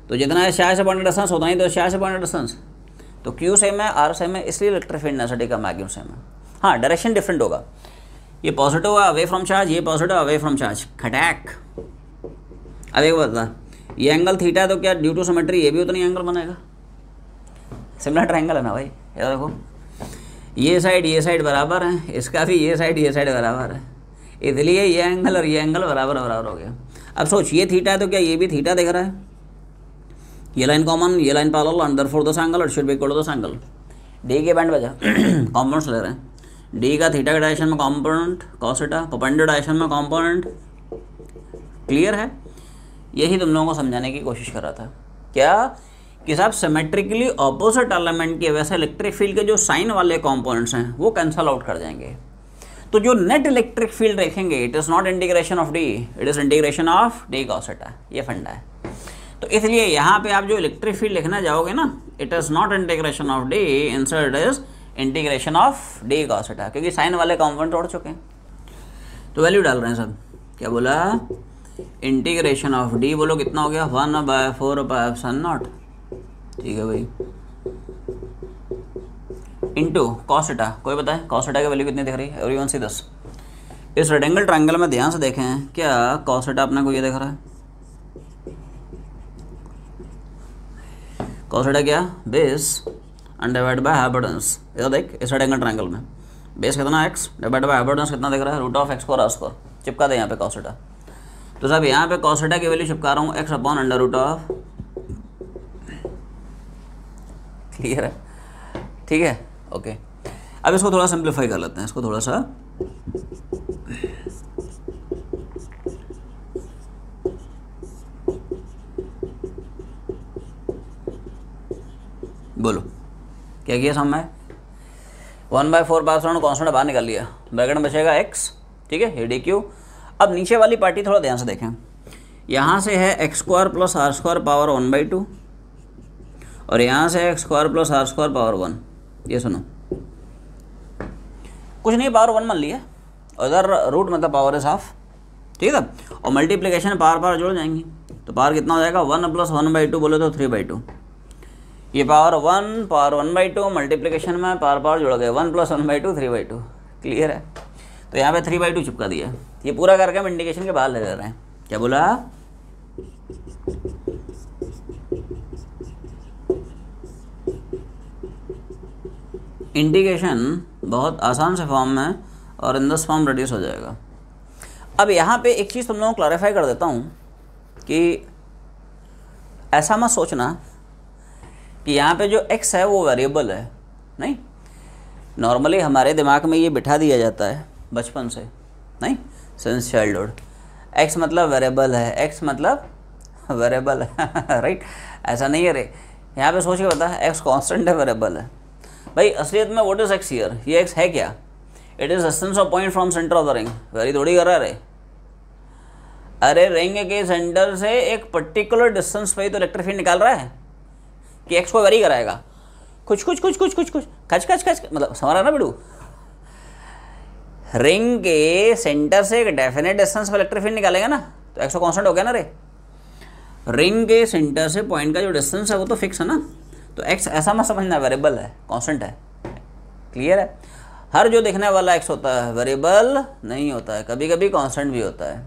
तो जितना है शायद से पॉइंट डिस्टेंस होता ही, तो शायद से पॉइंट डिस्टेंस, तो क्यू सेम है, आर सेम है, इसलिए इलेक्ट्रिक फील्ड डेंसिटी का मैग्नीट्यूड सेम है। हाँ, डायरेक्शन डिफरेंट होगा, ये पॉजिटिव है अवे फ्रॉम चार्ज, ये पॉजिटिव अवे फ्रॉम चार्ज, खटैक। अब एक बता, ये एंगल थीटा है तो क्या ड्यू टू सिमेट्री ये भी उतना ही एंगल बनेगा, सिमिलर ट्राइंगल है ना भाई। ये देखो, ये साइड बराबर है, इसका भी ये साइड बराबर है, इसलिए ये एंगल और ये एंगल बराबर हो गया। अब सोच, ये थीटा है तो क्या ये भी थीटा दिख रहा है, ये लाइन कॉमन, ये line parallel, and therefore this angle it should be equal to this angle. D के बैंड बजा कॉम्पोनेंट्स ले रहे हैं, डी का थीटा के डायरेक्शन में component cos theta, perpendicular direction में कॉम्पोनेंट, क्लियर है। यही तुम लोगों को समझाने की कोशिश कर रहा था, क्या कि साहब सिमेट्रिकली ऑपोजिट एलिमेंट की वजह से इलेक्ट्रिक फील्ड के जो साइन वाले कंपोनेंट्स हैं वो कैंसल आउट कर जाएंगे, तो जो नेट इलेक्ट्रिक फील्ड देखेंगे it is not integration of D, it is integration of d cos theta, ये फंडा है। तो इसलिए यहाँ पे आप जो इलेक्ट्रिक फील्ड लिखना जाओगे ना, it is not integration of D, instead it is integration of d cos theta, क्योंकि साइन वाले कंपोनेंट तोड़ चुके हैं। तो वैल्यू डाल रहे हैं सब, क्या बोला, इंटीग्रेशन ऑफ डी बोलो कितना हो गया, 1/4πε0, ठीक है भाई, इंटू कॉस थीटा, कोई बताए कॉस थीटा की वैल्यू कितनी दिख रही है, एवरीवन सी 10। इस रेक्टेंगल ट्रायंगल में ध्यान से देखें, क्या कॉस थीटा अपने को ये दिख रहा है, कॉस थीटा क्या, base and divide by hypotenuse. इधर देख, इस रेक्टेंगल ट्रायंगल में बेस कितना x डिवाइड बाय हाइपोटेन्यूज कितना दिख रहा है, root of x square are square, चिपका दे यहाँ पे कॉस थीटा। तो साहब यहाँ पे कॉस थीटा की वैल्यू चिपका रहा हूँ x/√, क्लियर है, ठीक है, ओके। अब इसको थोड़ा सिंप्लीफाई कर लेते हैं, इसको थोड़ा सा, बोलो क्या किया सामने, 1/4πε कॉन्स्टेंट बाहर निकाल लिया, ब्रैकेट में बचेगा x, ठीक है, ये डी क्यू। अब नीचे वाली पार्टी थोड़ा ध्यान से देखें, यहाँ से है x² + r² पावर 1/2, और यहाँ से x² + r² पावर 1, ये सुनो, कुछ नहीं, पावर 1 मान लिया, और इधर रूट मतलब पावर इज हाफ, ठीक है, और मल्टीप्लिकेशन पावर जुड़ जाएंगी, तो पावर कितना हो जाएगा, 1 + 1/2 बोले तो 3/2, ये पावर 1/2 मल्टीप्लिकेशन में पावर जुड़ गए, 1 + 1/2 3/2, क्लियर है। तो यहाँ पे 3/2 चिपका दिया, ये पूरा करके हम इंडिकेशन के बाहर ले जा रहे हैं, क्या बोला, इंटीग्रेशन बहुत आसान से फॉर्म में और इन दिस फॉर्म रिड्यूस हो जाएगा। अब यहाँ पे एक चीज़ तुम लोगों को क्लैरिफाई कर देता हूँ कि ऐसा मत सोचना कि यहाँ पे जो x है वो वेरिएबल है, नहीं, नॉर्मली हमारे दिमाग में ये बिठा दिया जाता है बचपन से, नहीं, सिंस चाइल्डहुड, x मतलब वेरिएबल है, x मतलब वेरिएबल है राइट, ऐसा नहीं है रे, यहाँ पे सोच के बता, x कांस्टेंट है, वेरिएबल है भाई। असलियत में व्हाट इज x हियर, ये x है क्या, it is distance of point from centre of the ring, very थोड़ी कर रहा है, अरे रिंग के सेंटर से एक पर्टिकुलर डिस्टेंस पे तो इलेक्ट्रिक फील्ड निकाल रहा है कि x को वेरी कराएगा, कुछ खच मतलब समझ रहा ना बिड़ू, रिंग के सेंटर से एक डेफिनेट डिस्टेंस पर इलेक्ट्रिक फील्ड निकालेगा ना, तो x तो कांस्टेंट हो गया ना रे, रिंग के सेंटर से पॉइंट का जो डिस्टेंस है वो तो फिक्स है ना, तो x ऐसा मत समझना वेरिएबल है, कांस्टेंट है, क्लियर है। हर जो दिखने वाला x होता है वेरिएबल नहीं होता है, कभी कभी कांस्टेंट भी होता है,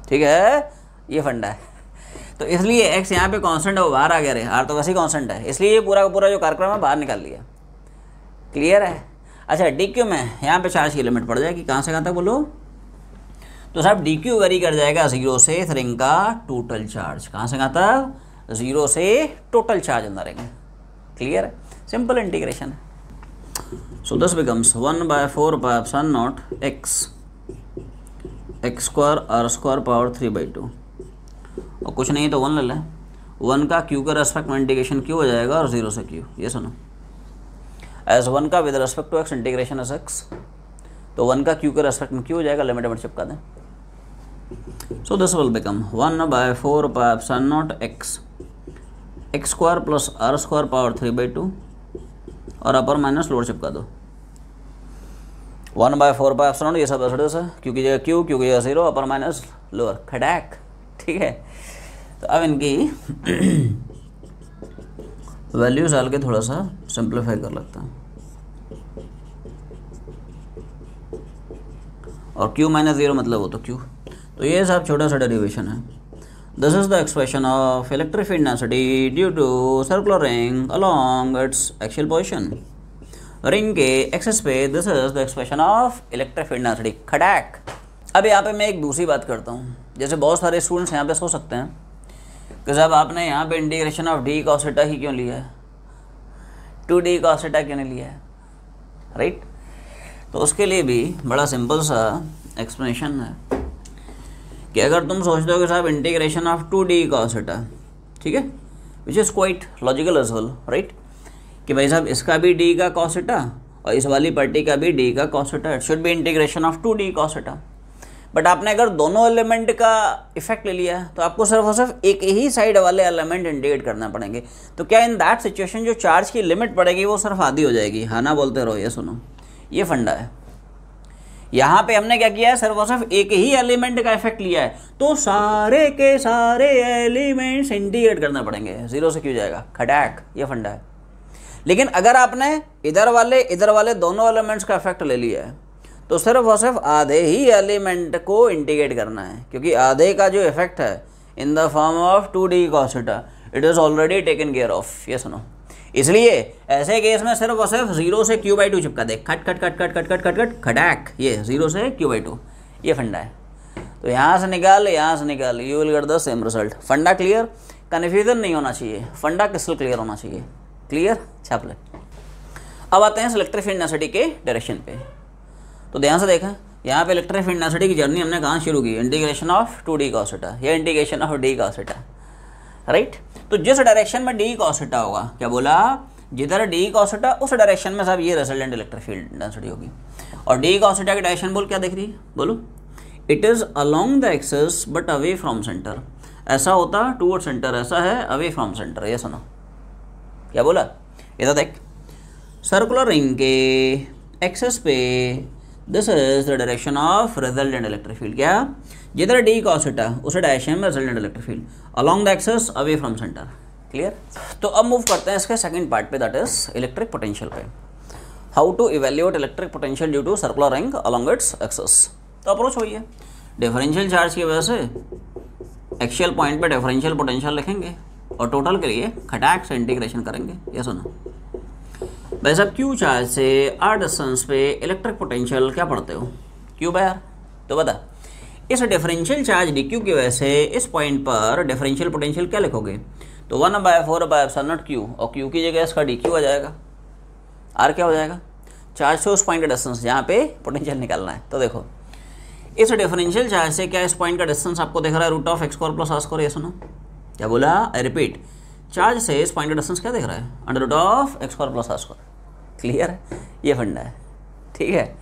ठीक है, ये फंडा है। तो इसलिए x यहाँ पे कांस्टेंट है, वो बाहर आ गया रे, r तो वैसे ही कांस्टेंट है, इसलिए ये पूरा का पूरा जो कार्यक्रम है बाहर निकाल लिया, क्लियर है। अच्छा डी क्यू में यहाँ पे चार्ज की लिमिट पड़ जाएगी, कहाँ से कहाँ तक बोलो, तो साहब डी क्यू वेरी कर जाएगा 0 से रिंग का टोटल चार्ज, कहाँ से कहाँ तक, 0 से टोटल चार्ज अंदर रिंग, क्लियर है, सिंपल इंटीग्रेशन है। So this becomes 1/4πε0 x² r² power 3/2, और कुछ नहीं तो 1 ले लें, 1 का q के रेस्पेक्ट में इंटीग्रेशन q हो जाएगा और 0 से q, ये सुनो। एज 1 का with respect to x integration S x, तो 1 का q के रेस्पेक्ट में q हो जाएगा, लिमिट चिपका दें। So this will become 1/4 pi epsilon not x square plus r square power 3/2 और अपर माइनस लोअर चिपका दो। 1/4 पाई एप्सिलॉन, ये सब एसिडस है, क्योंकि ये q, क्योंकि ये 0, अपर माइनस लोअर, खड़ाक, ठीक है। तो अब इनकी वैल्यूज डाल के थोड़ा सा सिंप्लीफाई कर लेते हैं। और q माइनस 0 मतलब वो तो q, तो ये सब छोटा सा डेरिवेशन है। This is the expression of electric field density due to circular ring along its axial position. Ring के एक्सिस पे this is the expression of electric field density, खड़ाक। अब यहाँ पे मैं एक दूसरी बात करता हूँ, जैसे बहुत सारे स्टूडेंट्स यहाँ पे सोच सकते हैं कि साहब आपने यहाँ पे integration of d cos theta ही क्यों लिया है, 2d कॉस थीटा क्यों नहीं लिया है, राइट। तो उसके लिए भी बड़ा सिंपल सा एक्सप्लेनेशन है कि अगर तुम सोचते हो कि साहब integration of 2d cos theta, ठीक है, which is quite logical as well, right, कि भाई साहब इसका भी d का कॉस थीटा और इस वाली पट्टी का भी d का cos theta, it should B integration of 2d cos theta. But आपने अगर दोनों एलिमेंट का इफेक्ट ले लिया है तो आपको सिर्फ और सिर्फ एक ही साइड वाले एलिमेंट इंटीग्रेट करना पड़ेंगे। तो क्या इन दैट सिचुएशन जो चार्ज की लिमिट पड़ेगी वो सिर्फ आधी हो जाएगी, हाँ ना बोलते रहो, ये सुनो, ये फंडा है। यहाँ पे हमने क्या किया है, सिर्फ और सिर्फ एक ही एलिमेंट का इफेक्ट लिया है, तो सारे के सारे एलिमेंट्स इंटीग्रेट करना पड़ेंगे, 0 से क्यों जाएगा, खटाक, ये फंडा है। लेकिन अगर आपने इधर वाले दोनों एलिमेंट्स का इफेक्ट ले लिया है तो सिर्फ और सिर्फ आधे ही एलिमेंट को इंटीग्रेट करना है, क्योंकि आधे का जो इफेक्ट है in the form of 2d cos theta it is already taken care of, ये सुनो। इसलिए ऐसे केस में सिर्फ और सिर्फ 0 से q/2 चिपका दे, खट खट खट खट खट खट खट खट खटाक, ये 0 से q/2, ये फंडा है। तो यहाँ से निकाल, यहाँ से निकाल, you will get the same result. फंडा क्लियर, कन्फ्यूजन नहीं होना चाहिए, फंडा क्रिस्टल क्लियर होना चाहिए, क्लियर, छाप ले। अब आते हैं इलेक्ट्रिक फील्ड डेंसिटी के डायरेक्शन पे। तो ध्यान से देखा, यहाँ पे इलेक्ट्रिक फील्ड डेंसिटी की जर्नी हमने कहाँ शुरू की, integration of 2d cos theta या integration of d cos theta, right. तो जिस डायरेक्शन में d cos थीटा होगा, क्या बोला, जिधर d cos थीटा उस डायरेक्शन में साहब ये रिजल्टेंट इलेक्ट्रिक फील्ड डेंसिटी होगी। और d cos थीटा की डायरेक्शन बोल क्या दिख रही है, बोलो, it is along the axis but away from centre. ऐसा होता टूवर्ड सेंटर, ऐसा है अवे फ्रॉम सेंटर, ये सुनो क्या बोला, इधर देख, सर्कुलर रिंग के एक्सिस पे this is the direction of resultant electric field. क्या, जिधर d cos थीटा उस डायरेक्शन में resultant electric field along the axis away from centre, clear. तो अब मूव करते हैं इसके सेकंड पार्ट पे, दैट इज इलेक्ट्रिक पोटेंशियल पे। How to evaluate electric potential due to circular ring along its axis. तो अप्रोच वही है, डिफरेंशियल चार्ज की वजह से एक्सियल पॉइंट पे डिफरेंशियल पोटेंशियल लिखेंगे और टोटल के लिए खटाक से इंटीग्रेशन करेंगे, ये सुनो। भाई साहब क्यू चार्ज से r डिस्टेंस पे इलेक्ट्रिक पोटेंशियल क्या पढ़ते हो, q/r। तो बता, इस डिफरेंशियल चार्ज dq की वजह से इस पॉइंट पर डिफरेंशियल पोटेंशियल क्या लिखोगे, तो 1/4 पाई एप्सिलॉन नॉट q, और q की जगह इसका dq आ जाएगा, r क्या हो जाएगा, चार्ज से उस पॉइंट का डिस्टेंस जहाँ पे पोटेंशियल निकालना है। तो देखो, इस डिफरेंशियल चार्ज से क्या इस पॉइंट का डिस्टेंस आपको दिख रहा है, √(x² + r²), ये सुनो क्या बोला, आई रिपीट, चार्ज से इस पॉइंट का डिस्टेंस क्या दिख रहा है, √(x² + r², क्लियर है, ये फंडा है, ठीक है।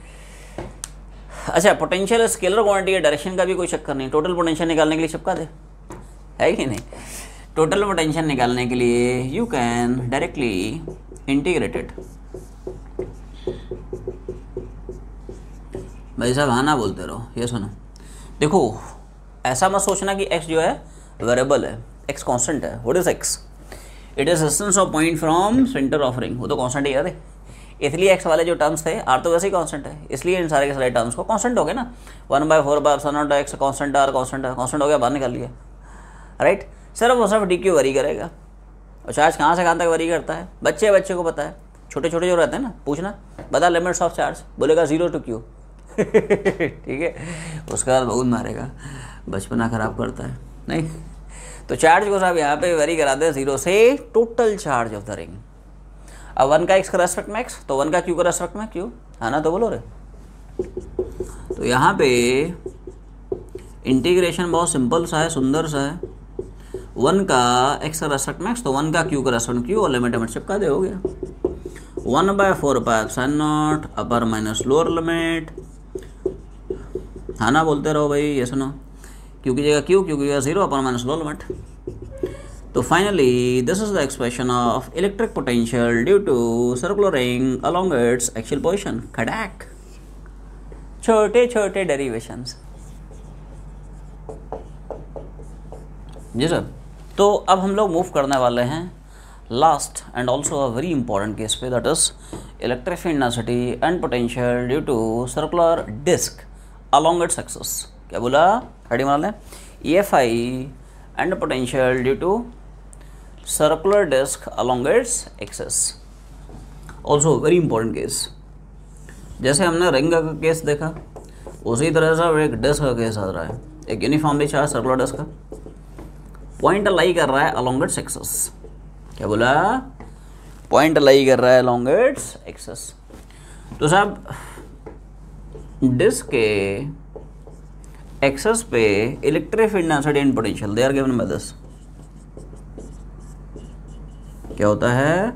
अच्छा, पोटेंशियल स्केलर क्वांटिटी है, डायरेक्शन का भी कोई चक्कर नहीं, टोटल पोटेंशियल निकालने के लिए चिपका दे, है कि नहीं। टोटल पोटेंशियल निकालने के लिए you can directly integrate it. भाई साहब हाँ ना बोलते रहो, ये सुनो, देखो ऐसा मत सोचना कि x जो है वेरिएबल है, x कांस्टेंट है। What is x, it is distance of point from centre of ring, वो तो कांस्टेंट ही है, इसलिए x वाले जो टर्म्स थे r तो वैसे ही कांस्टेंट है, इसलिए इन सारे के सारे टर्म्स को कांस्टेंट हो गए ना। 1/4 पाई epsilon not x constant, r constant है, कांस्टेंट हो गया, बाहर निकाल लिया, राइट। सिर्फ वो सिर्फ dq वरी करेगा, और चार्ज कहाँ से कहाँ तक वरी करता है, बच्चे को पता है, छोटे छोटे जो रहते हैं ना, पूछना बता लिमिट्स ऑफ चार्ज, बोलेगा 0 to q ठीक है, उसके बाद बहुत मारेगा, बचपना खराब करता है नहीं। तो चार्ज को साहब यहाँ पे वेरी करा दे 0 से total charge of the ring. अब 1 का x का रेस्पेक्ट में x, तो 1 का q का रेस्पेक्ट में q, है ना, तो बोलो रे। तो यहाँ पे इंटीग्रेशन बहुत सिंपल सा है, सुंदर सा है। 1 का x का रेस्पेक्ट में x, तो 1 का q का रेस्पेक्ट q, और लिमिट चिपका दे, हो गया 1/4πε0 अपर माइनस लोअर लिमिट। हाँ ना बोलते रहो भाई, ये सुनो, q की जगह q, q की जगह 0, अपर माइनस लोअर लिमिट। तो finally this is the expression of electric potential due to circular ring along its actual position. खड़ाक, छोटे छोटे डेरिवेशंस जी सर। तो अब हम लोग मूव करने वाले हैं last and also a very important case पे, that is electric field density and potential due to circular disc along its axis. क्या बोला, खड़ी मान लें, EFI and potential due to circular disc along its axis, also very important case. जैसे हमने ring का case देखा, उसी तरह से एक डिस्क का केस आ रहा है। एक यूनिफॉर्मली चार्ज सर्कुलर डिस्क का पॉइंट लाई कर रहा है अलोंग इट्स एक्सिस। क्या बोला, पॉइंट लाई कर रहा है अलोंग इट्स एक्सिस। तो साहब डिस्क के एक्सिस पे electric field density and potential they are given by this. क्या होता है,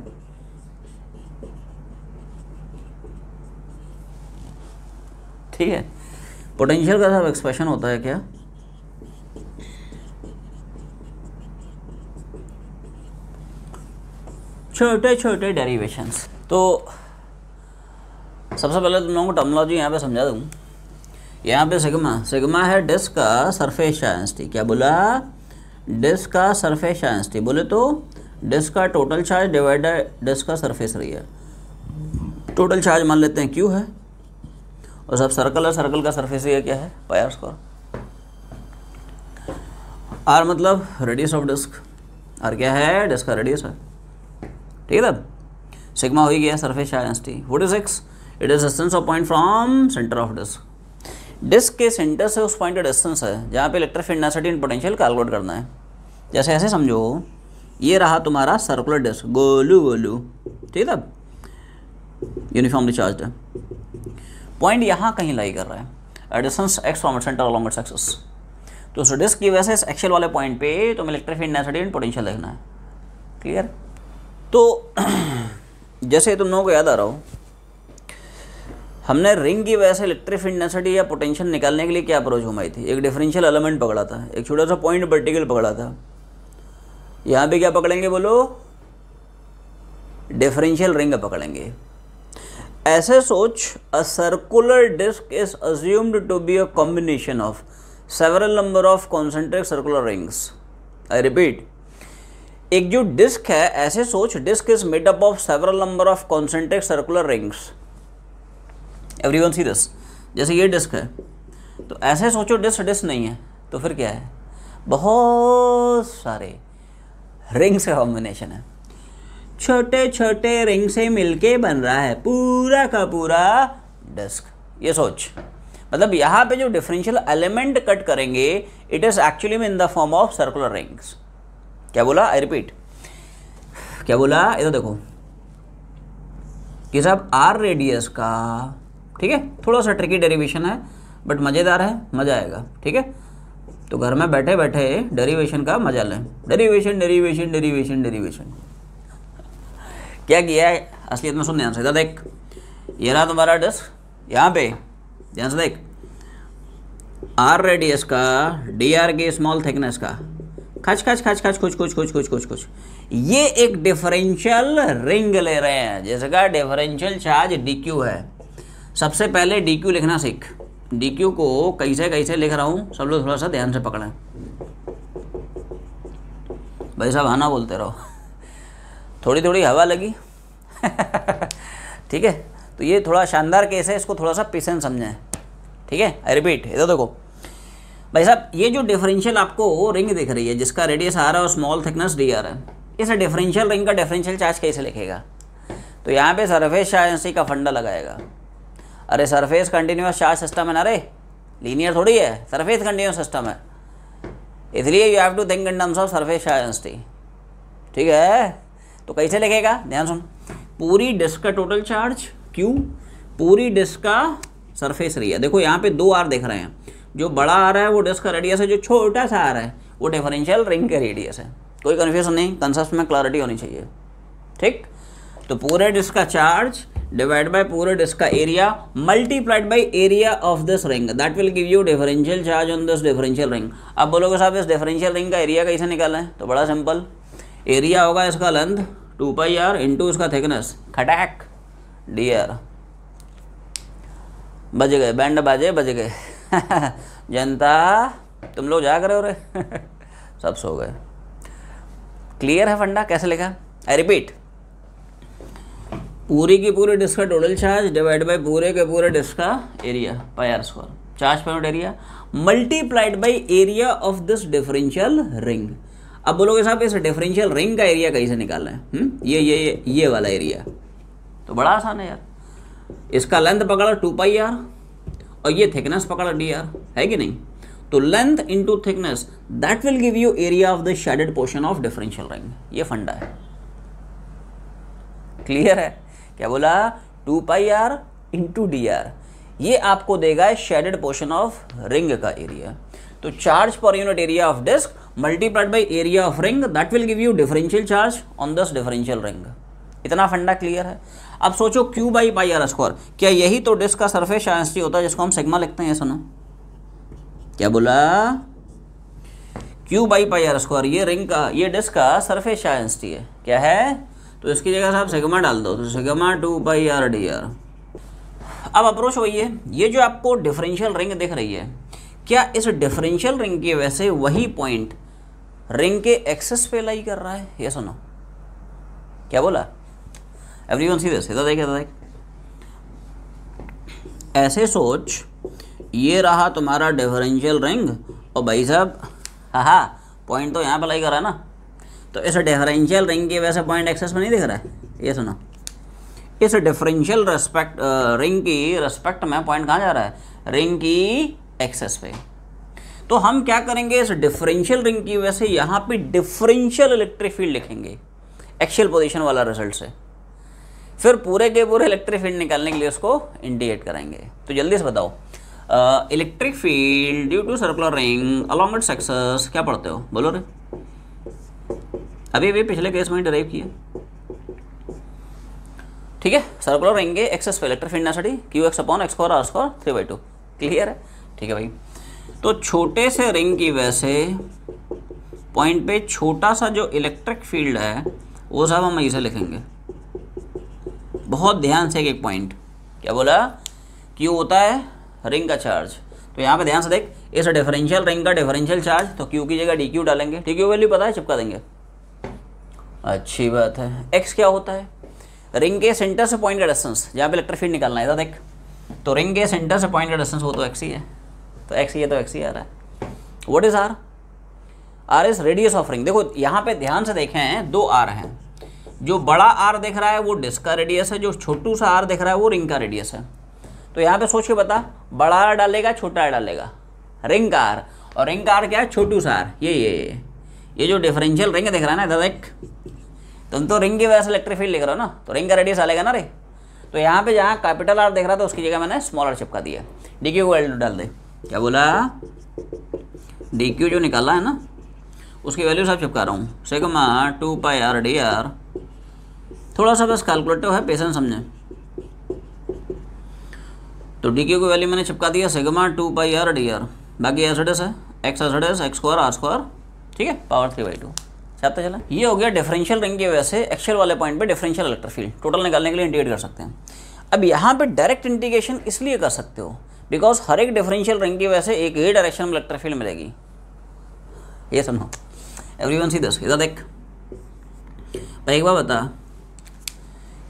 ठीक है, पोटेंशियल का सब एक्सप्रेशन होता है क्या, छोटे छोटे डेरिवेशंस। तो सबसे पहले तुम लोगों को टर्मिनोलॉजी यहाँ पे समझा दूँ। यहाँ पे सिग्मा है डिस्क का सरफेस डेंसिटी। क्या बोला, डिस्क का सरफेस डेंसिटी, बोले तो डिस्क का टोटल चार्ज डिवाइडेड डिस्क का सरफेस एरिया। टोटल चार्ज मान लेते हैं Q है, और सब सर्कल है, सर्कल का सरफेस एरिया क्या है, पाई आर स्क्वायर। R मतलब रेडियस ऑफ डिस्क, R क्या है, डिस्क का रेडियस है, ठीक है। तब सिग्मा हो ही गया surface density. What is x, it is distance of point from centre of disc. Disc के सेंटर से उस पॉइंट का डिस्टेंस है जहाँ पे electric field density and potential calculate करना है। जैसे ऐसे समझो, ये रहा तुम्हारा सर्कुलर डिस्क, गोलू गोलू, ठीक है, तब यूनिफॉर्मली चार्ज्ड है। पॉइंट यहाँ कहीं लाई कर रहा है, distance x from centre along its axis. तो उस डिस्क की वजह से इस एक्चुअल वाले पॉइंट पे तुम्हें electric field density and potential देखना है, क्लियर। तो जैसे तुम लोगों को याद आ रहा हो, हमने रिंग की वजह से इलेक्ट्रिक फील्ड डेंसिटी या पोटेंशियल निकालने के लिए क्या अप्रोच घुमाई थी, एक डिफरेंशियल एलिमेंट पकड़ा था, एक छोटा सा पॉइंट वर्टिकल पकड़ा था। यहाँ पे क्या पकड़ेंगे बोलो, डिफरेंशियल रिंग पकड़ेंगे। ऐसे सोच, a circular disc is assumed to be a combination of several number of concentric circular rings. I repeat, एक जो डिस्क है, ऐसे सोच, disc is made up of several number of concentric circular rings. Everyone see this. जैसे ये disc है, तो ऐसे सोचो डिस्क नहीं है, तो फिर क्या है, बहुत सारे रिंग्स का कॉम्बिनेशन है, छोटे छोटे रिंग से मिलके बन रहा है पूरा का पूरा डिस्क। ये सोच, मतलब यहाँ पे जो डिफरेंशियल एलिमेंट कट करेंगे, it is actually in the form of circular rings. क्या बोला, आई रिपीट, क्या बोला, इधर देखो कि साहब R रेडियस का, ठीक है, थोड़ा सा ट्रिकी डेरिवेशन है बट मज़ेदार है, मज़ा आएगा, ठीक है। तो घर में बैठे बैठे डेरिवेशन का मजा लें, डेरिवेशन डेरिवेशन डेरिवेशन डेरिवेशन। क्या किया है असलियत में, सुन ध्यान से, इधर देख, ये रहा तुम्हारा डिस्क, यहाँ पे ध्यान से देख, R रेडियस का dr के स्मॉल थिकनेस का खच खच खच खच कुछ कुछ कुछ कुछ कुछ कुछ, ये एक डिफरेंशियल रिंग ले रहे हैं जिसका डिफरेंशियल चार्ज dq है। सबसे पहले dq लिखना सीख। dq को कैसे कैसे लिख रहा हूँ, सब लोग थोड़ा सा ध्यान से पकड़ें। भाई साहब आना बोलते रहो, थोड़ी थोड़ी हवा लगी ठीक है। तो ये थोड़ा शानदार केस है, इसको थोड़ा सा पेशेंस समझें, ठीक है। आई रिपीट, इधर देखो भाई साहब, ये जो डिफरेंशियल आपको रिंग दिख रही है जिसका रेडियस आ रहा है और स्मॉल थिकनेस dr है, इस डिफरेंशियल रिंग का डिफरेंशियल चार्ज कैसे लिखेगा, तो यहाँ पे सरफेस चार्ज का फंडा लगाएगा। अरे सरफेस कंटिन्यूस चार्ज सिस्टम है ना, अरे लीनियर थोड़ी है, सरफेस कंटिन्यूस सिस्टम है, इसलिए you have to think in terms of surface charge, ठीक है। तो कैसे लिखेगा, ध्यान सुन, पूरी डिस्क का टोटल चार्ज Q, पूरी डिस्क का सरफेस एरिया। देखो यहाँ पे 2 R दिख रहे हैं, जो बड़ा आ रहा है वो डिस्क का रेडियस है, जो छोटा सा आ रहा है वो डिफरेंशियल रिंग का रेडियस है। कोई कन्फ्यूजन नहीं, कंसेप्ट में क्लैरिटी होनी चाहिए। ठीक, तो पूरे डिस्क का चार्ज डिवाइड बाय पूरे डिस्क का area multiplied by area of this ring, that will give you differential charge on this differential ring. अब बोलोगे साहब इस डिफरेंशियल रिंग का एरिया कैसे निकाला है? तो बड़ा सिंपल, एरिया होगा इसका लेंथ 2πr इंटू इसका थिकनेस, खटैक dr। बज गए, बैंड बाजे बज गए जनता तुम लोग जा कर रहे हो रे सब सो गए। क्लियर है फंडा कैसे लिखा? आई रिपीट, पूरी की पूरी डिस्क का टोटल चार्ज डिवाइड बाय पूरे के पूरे डिस्क का area πr², charge per unit area multiplied by area of this differential ring. अब बोलोगे साहब इस डिफरेंशियल रिंग का एरिया कैसे निकालना है? ये वाला एरिया तो बड़ा आसान है यार, इसका लेंथ पकड़ा 2πr और ये थिकनेस पकड़ा dr, है कि नहीं? तो length into thickness that will give you area of the shaded portion of differential ring. ये फंडा है, क्लियर है? क्या बोला? 2πr इंटू dr, ये आपको देगा शेडेड पोर्शन ऑफ रिंग का एरिया। तो charge per unit area of disc multiplied by area of ring that will give you differential charge on this differential ring. इतना फंडा क्लियर है? अब सोचो Q बाई πr², क्या यही तो डिस्क का सरफेस चार्ज होता है जिसको हम सिग्मा लिखते हैं? सुनो, क्या बोला? Q बाई πr², ये रिंग का, ये डिस्क का सरफेस चार्ज है, क्या है? तो इसकी जगह से आप सिग्मा डाल दो, तो सिग्मा 2πr dr। अब अप्रोच वही है, ये जो आपको डिफरेंशियल रिंग दिख रही है, क्या इस डिफरेंशियल रिंग की वजह से वही पॉइंट रिंग के एक्सेस पे लाई कर रहा है? ये सुनो, क्या बोला? एवरीवन सी दिस, इधर देख, ऐसे सोच, ये रहा तुम्हारा डिफरेंशियल रिंग और भाई साहब हाँ पॉइंट तो यहाँ पे लाई कर रहा है ना, तो इस डिफरेंशियल रिंग की वजह से पॉइंट एक्सेस में नहीं दिख रहा है? ये सुनो, इस डिफरेंशियल रिंग की रेस्पेक्ट में पॉइंट कहाँ जा रहा है? रिंग की एक्सेस पे। तो हम क्या करेंगे, इस डिफरेंशियल रिंग की वजह से यहाँ पे डिफरेंशियल इलेक्ट्रिक फील्ड लिखेंगे एक्सियल पोजीशन वाला रिजल्ट से, फिर पूरे के पूरे इलेक्ट्रिक फील्ड निकालने के लिए उसको इंडिकेट करेंगे। तो जल्दी से बताओ, electric field due to circular ring along its axis, क्या पढ़ते हो? बोलो रे, अभी पिछले केस में डिराइव किया, ठीक है? सर्कुलर रिंग के एक्सेस पे electric field density Qx/x²r², 3/2। Clear है? ठीक है भाई। तो छोटे से रिंग की वजह से पॉइंट पे छोटा सा जो इलेक्ट्रिक फील्ड है वो सब हम ऐसे लिखेंगे, बहुत ध्यान से। एक पॉइंट क्या बोला? Q होता है रिंग का चार्ज, तो यहाँ पे ध्यान से देख, इस डिफरेंशियल रिंग का डिफरेंशियल चार्ज, तो Q की जगह dQ डालेंगे, dQ वैल्यू पता है, चिपका देंगे। अच्छी बात है। X क्या होता है? रिंग के सेंटर से पॉइंट का डिस्टेंस, जहाँ पे इलेक्ट्रिक फील्ड निकालना है, इधर देख, तो रिंग के सेंटर से पॉइंट का डिस्टेंस वो तो x ही है, तो x ही है, तो x ही आ रहा है। What is r? r is radius of ring. देखो यहाँ पे ध्यान से देखें, दो r हैं, जो बड़ा r दिख रहा है वो डिस्क का रेडियस है, जो छोटू सा r दिख रहा है वो रिंग का रेडियस है। तो यहाँ पे सोच के बता, बड़ा r डालेगा छोटा r डालेगा, रिंग का r, और रिंग का r क्या है? छोटू सा r। ये जो डिफरेंशियल रिंग दिख रहा है ना, इधर देख, तुम तो रिंग की वजह से इलेक्ट्रिक फील्ड लिख रहे हो ना, तो रिंग का रेडियस आएगा ना रे। तो यहाँ पे जहाँ कैपिटल R दिख रहा था उसकी जगह मैंने स्मॉल r चिपका दिया, dq को वैल्यू डाल दे। क्या बोला? dq जो निकाला है ना उसकी वैल्यू सब चिपका रहा हूँ, सिग्मा 2πr dr। थोड़ा सा बस कैलकुलेटिव है, पेशेंस समझें। तो dq की वैल्यू मैंने चिपका दिया सिग्मा 2πr dr, बाकी एसिडस है x एसिडस x²r², ठीक है, पावर 3/2। चाहते चला, ये हो गया डिफरेंशियल रिंग की वजह से एक्चुअल वाले पॉइंट पे डिफरेंशियल इलेक्ट्रिक फील्ड टोटल निकालने के लिए इंटीग्रेट कर सकते हैं। अब यहाँ पे डायरेक्ट इंटीग्रेशन इसलिए कर सकते हो बिकॉज हर एक डिफरेंशियल रिंग की वजह से एक ही डायरेक्शन में इलेक्ट्रिक फील्ड मिलेगी। ये सुनो, एवरीवन सी दिस, इधर देख भाई, एक बार बता,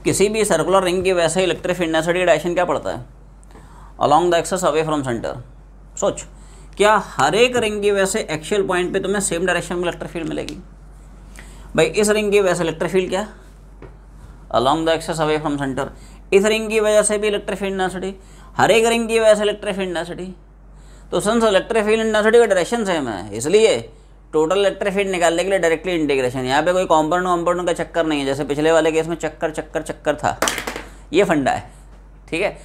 किसी भी सर्कुलर रिंग की वजह से इलेक्ट्रिक फील्ड डेंसिटी डायरेक्शन क्या पड़ता है? Along the axis away from centre. सोच, क्या हर एक रिंग की वजह से एक्चुअल पॉइंट पे तुम्हें सेम डायरेक्शन में इलेक्ट्रिक फील्ड मिलेगी? भाई इस रिंग की वजह से इलेक्ट्रिक फील्ड क्या? Along the axis away from centre. इस रिंग की वजह से भी इलेक्ट्रिक फील्ड डेंसिटी, हर एक रिंग की वजह से इलेक्ट्रिक फील्ड डेंसिटी। तो सिंस इलेक्ट्रिक फील्ड डेंसिटी का डायरेक्शन सेम है, इसलिए टोटल इलेक्ट्रिक फील्ड निकालने के लिए डायरेक्टली इंटीग्रेशन। यहाँ पे कोई कॉम्पाउंड का चक्कर नहीं है, जैसे पिछले वाले केस में चक्कर था, ये फंडा है, ठीक है।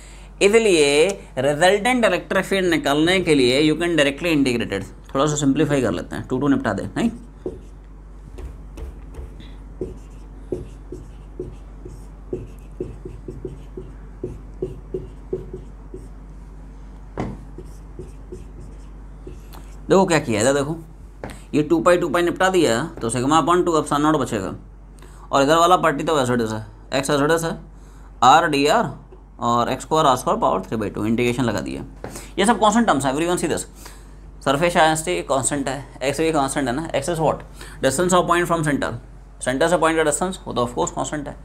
इसलिए रिजल्टेंट इलेक्ट्रिक फील्ड निकालने के लिए यू कैन डायरेक्टली इंटीग्रेटेड। थोड़ा सा सिंप्लीफाई कर लेते हैं, 2 निपटा दे, नहीं देखो क्या किया है, देखो ये 2 पाई निपटा दिया तो सिग्मा अपॉन 2 एप्सिलॉन नॉट बचेगा, और इधर वाला पार्टी तो एज इट इज है, एक्स एज इट इज है, आर डी आर और x square are square power 3/2 integration लगा दिया। ये सब कॉन्स्टेंट टर्म्स है, एवरीवन सी दिस। सरफेस आयनिसिटी कॉन्स्टेंट है, एक्स भी कॉन्स्टेंट है ना, x is what, distance of point from centre, centre से पॉइंट का डिस्टेंस, वो तो ऑफकोर्स कॉन्स्टेंट है,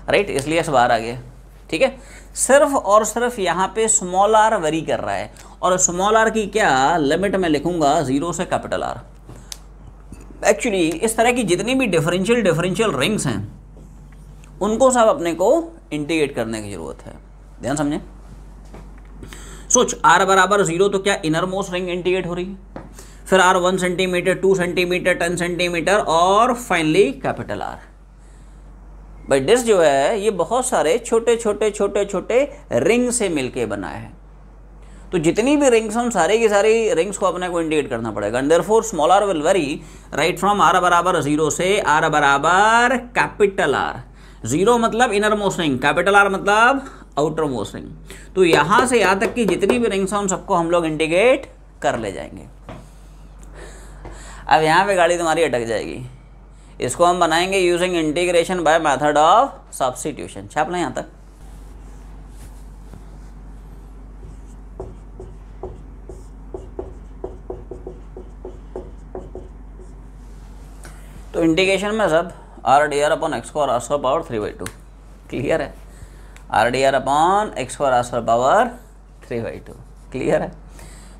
राइट, इसलिए एक्स बाहर आ गया। ठीक है, सिर्फ और सिर्फ यहाँ पे स्मॉल आर वेरी कर रहा है, और स्मॉल आर की क्या लिमिट मैं लिखूंगा 0 से कैपिटल आर। एक्चुअली इस तरह की जितनी भी डिफरेंशियल रिंग्स हैं उनको सब अपने को इंटीग्रेट करने की जरूरत है, ध्यान समझें। सोच r बराबर 0 तो क्या इनर मोस्ट रिंग इंटीग्रेट हो रही है, फिर r 1 सेंटीमीटर, 2 सेंटीमीटर, 10 सेंटीमीटर और फाइनली कैपिटल R। भाई डिस्क जो है ये बहुत सारे छोटे छोटे रिंग से मिलके बना है, तो जितनी भी रिंग्स हम सारी की सारी रिंग्स को अपने को इंडिकेट करना पड़ेगा। And therefore small R will vary right from r बराबर 0 से r बराबर कैपिटल R। 0 मतलब inner most ring, capital R मतलब आउटर मोस्ट रिंग। तो यहाँ से यहाँ तक की जितनी भी रिंग्स हैं उन सबको हम लोग इंडिकेट कर ले जाएंगे। अब यहाँ पे गाड़ी तुम्हारी अटक जाएगी, इसको हम बनाएंगे using integration by method of substitution. छाप लें यहाँ तक। तो इंटीग्रेशन में सब r D R upon x square are square power 3/2 clear है, r D R upon x square are square power 3/2 clear है।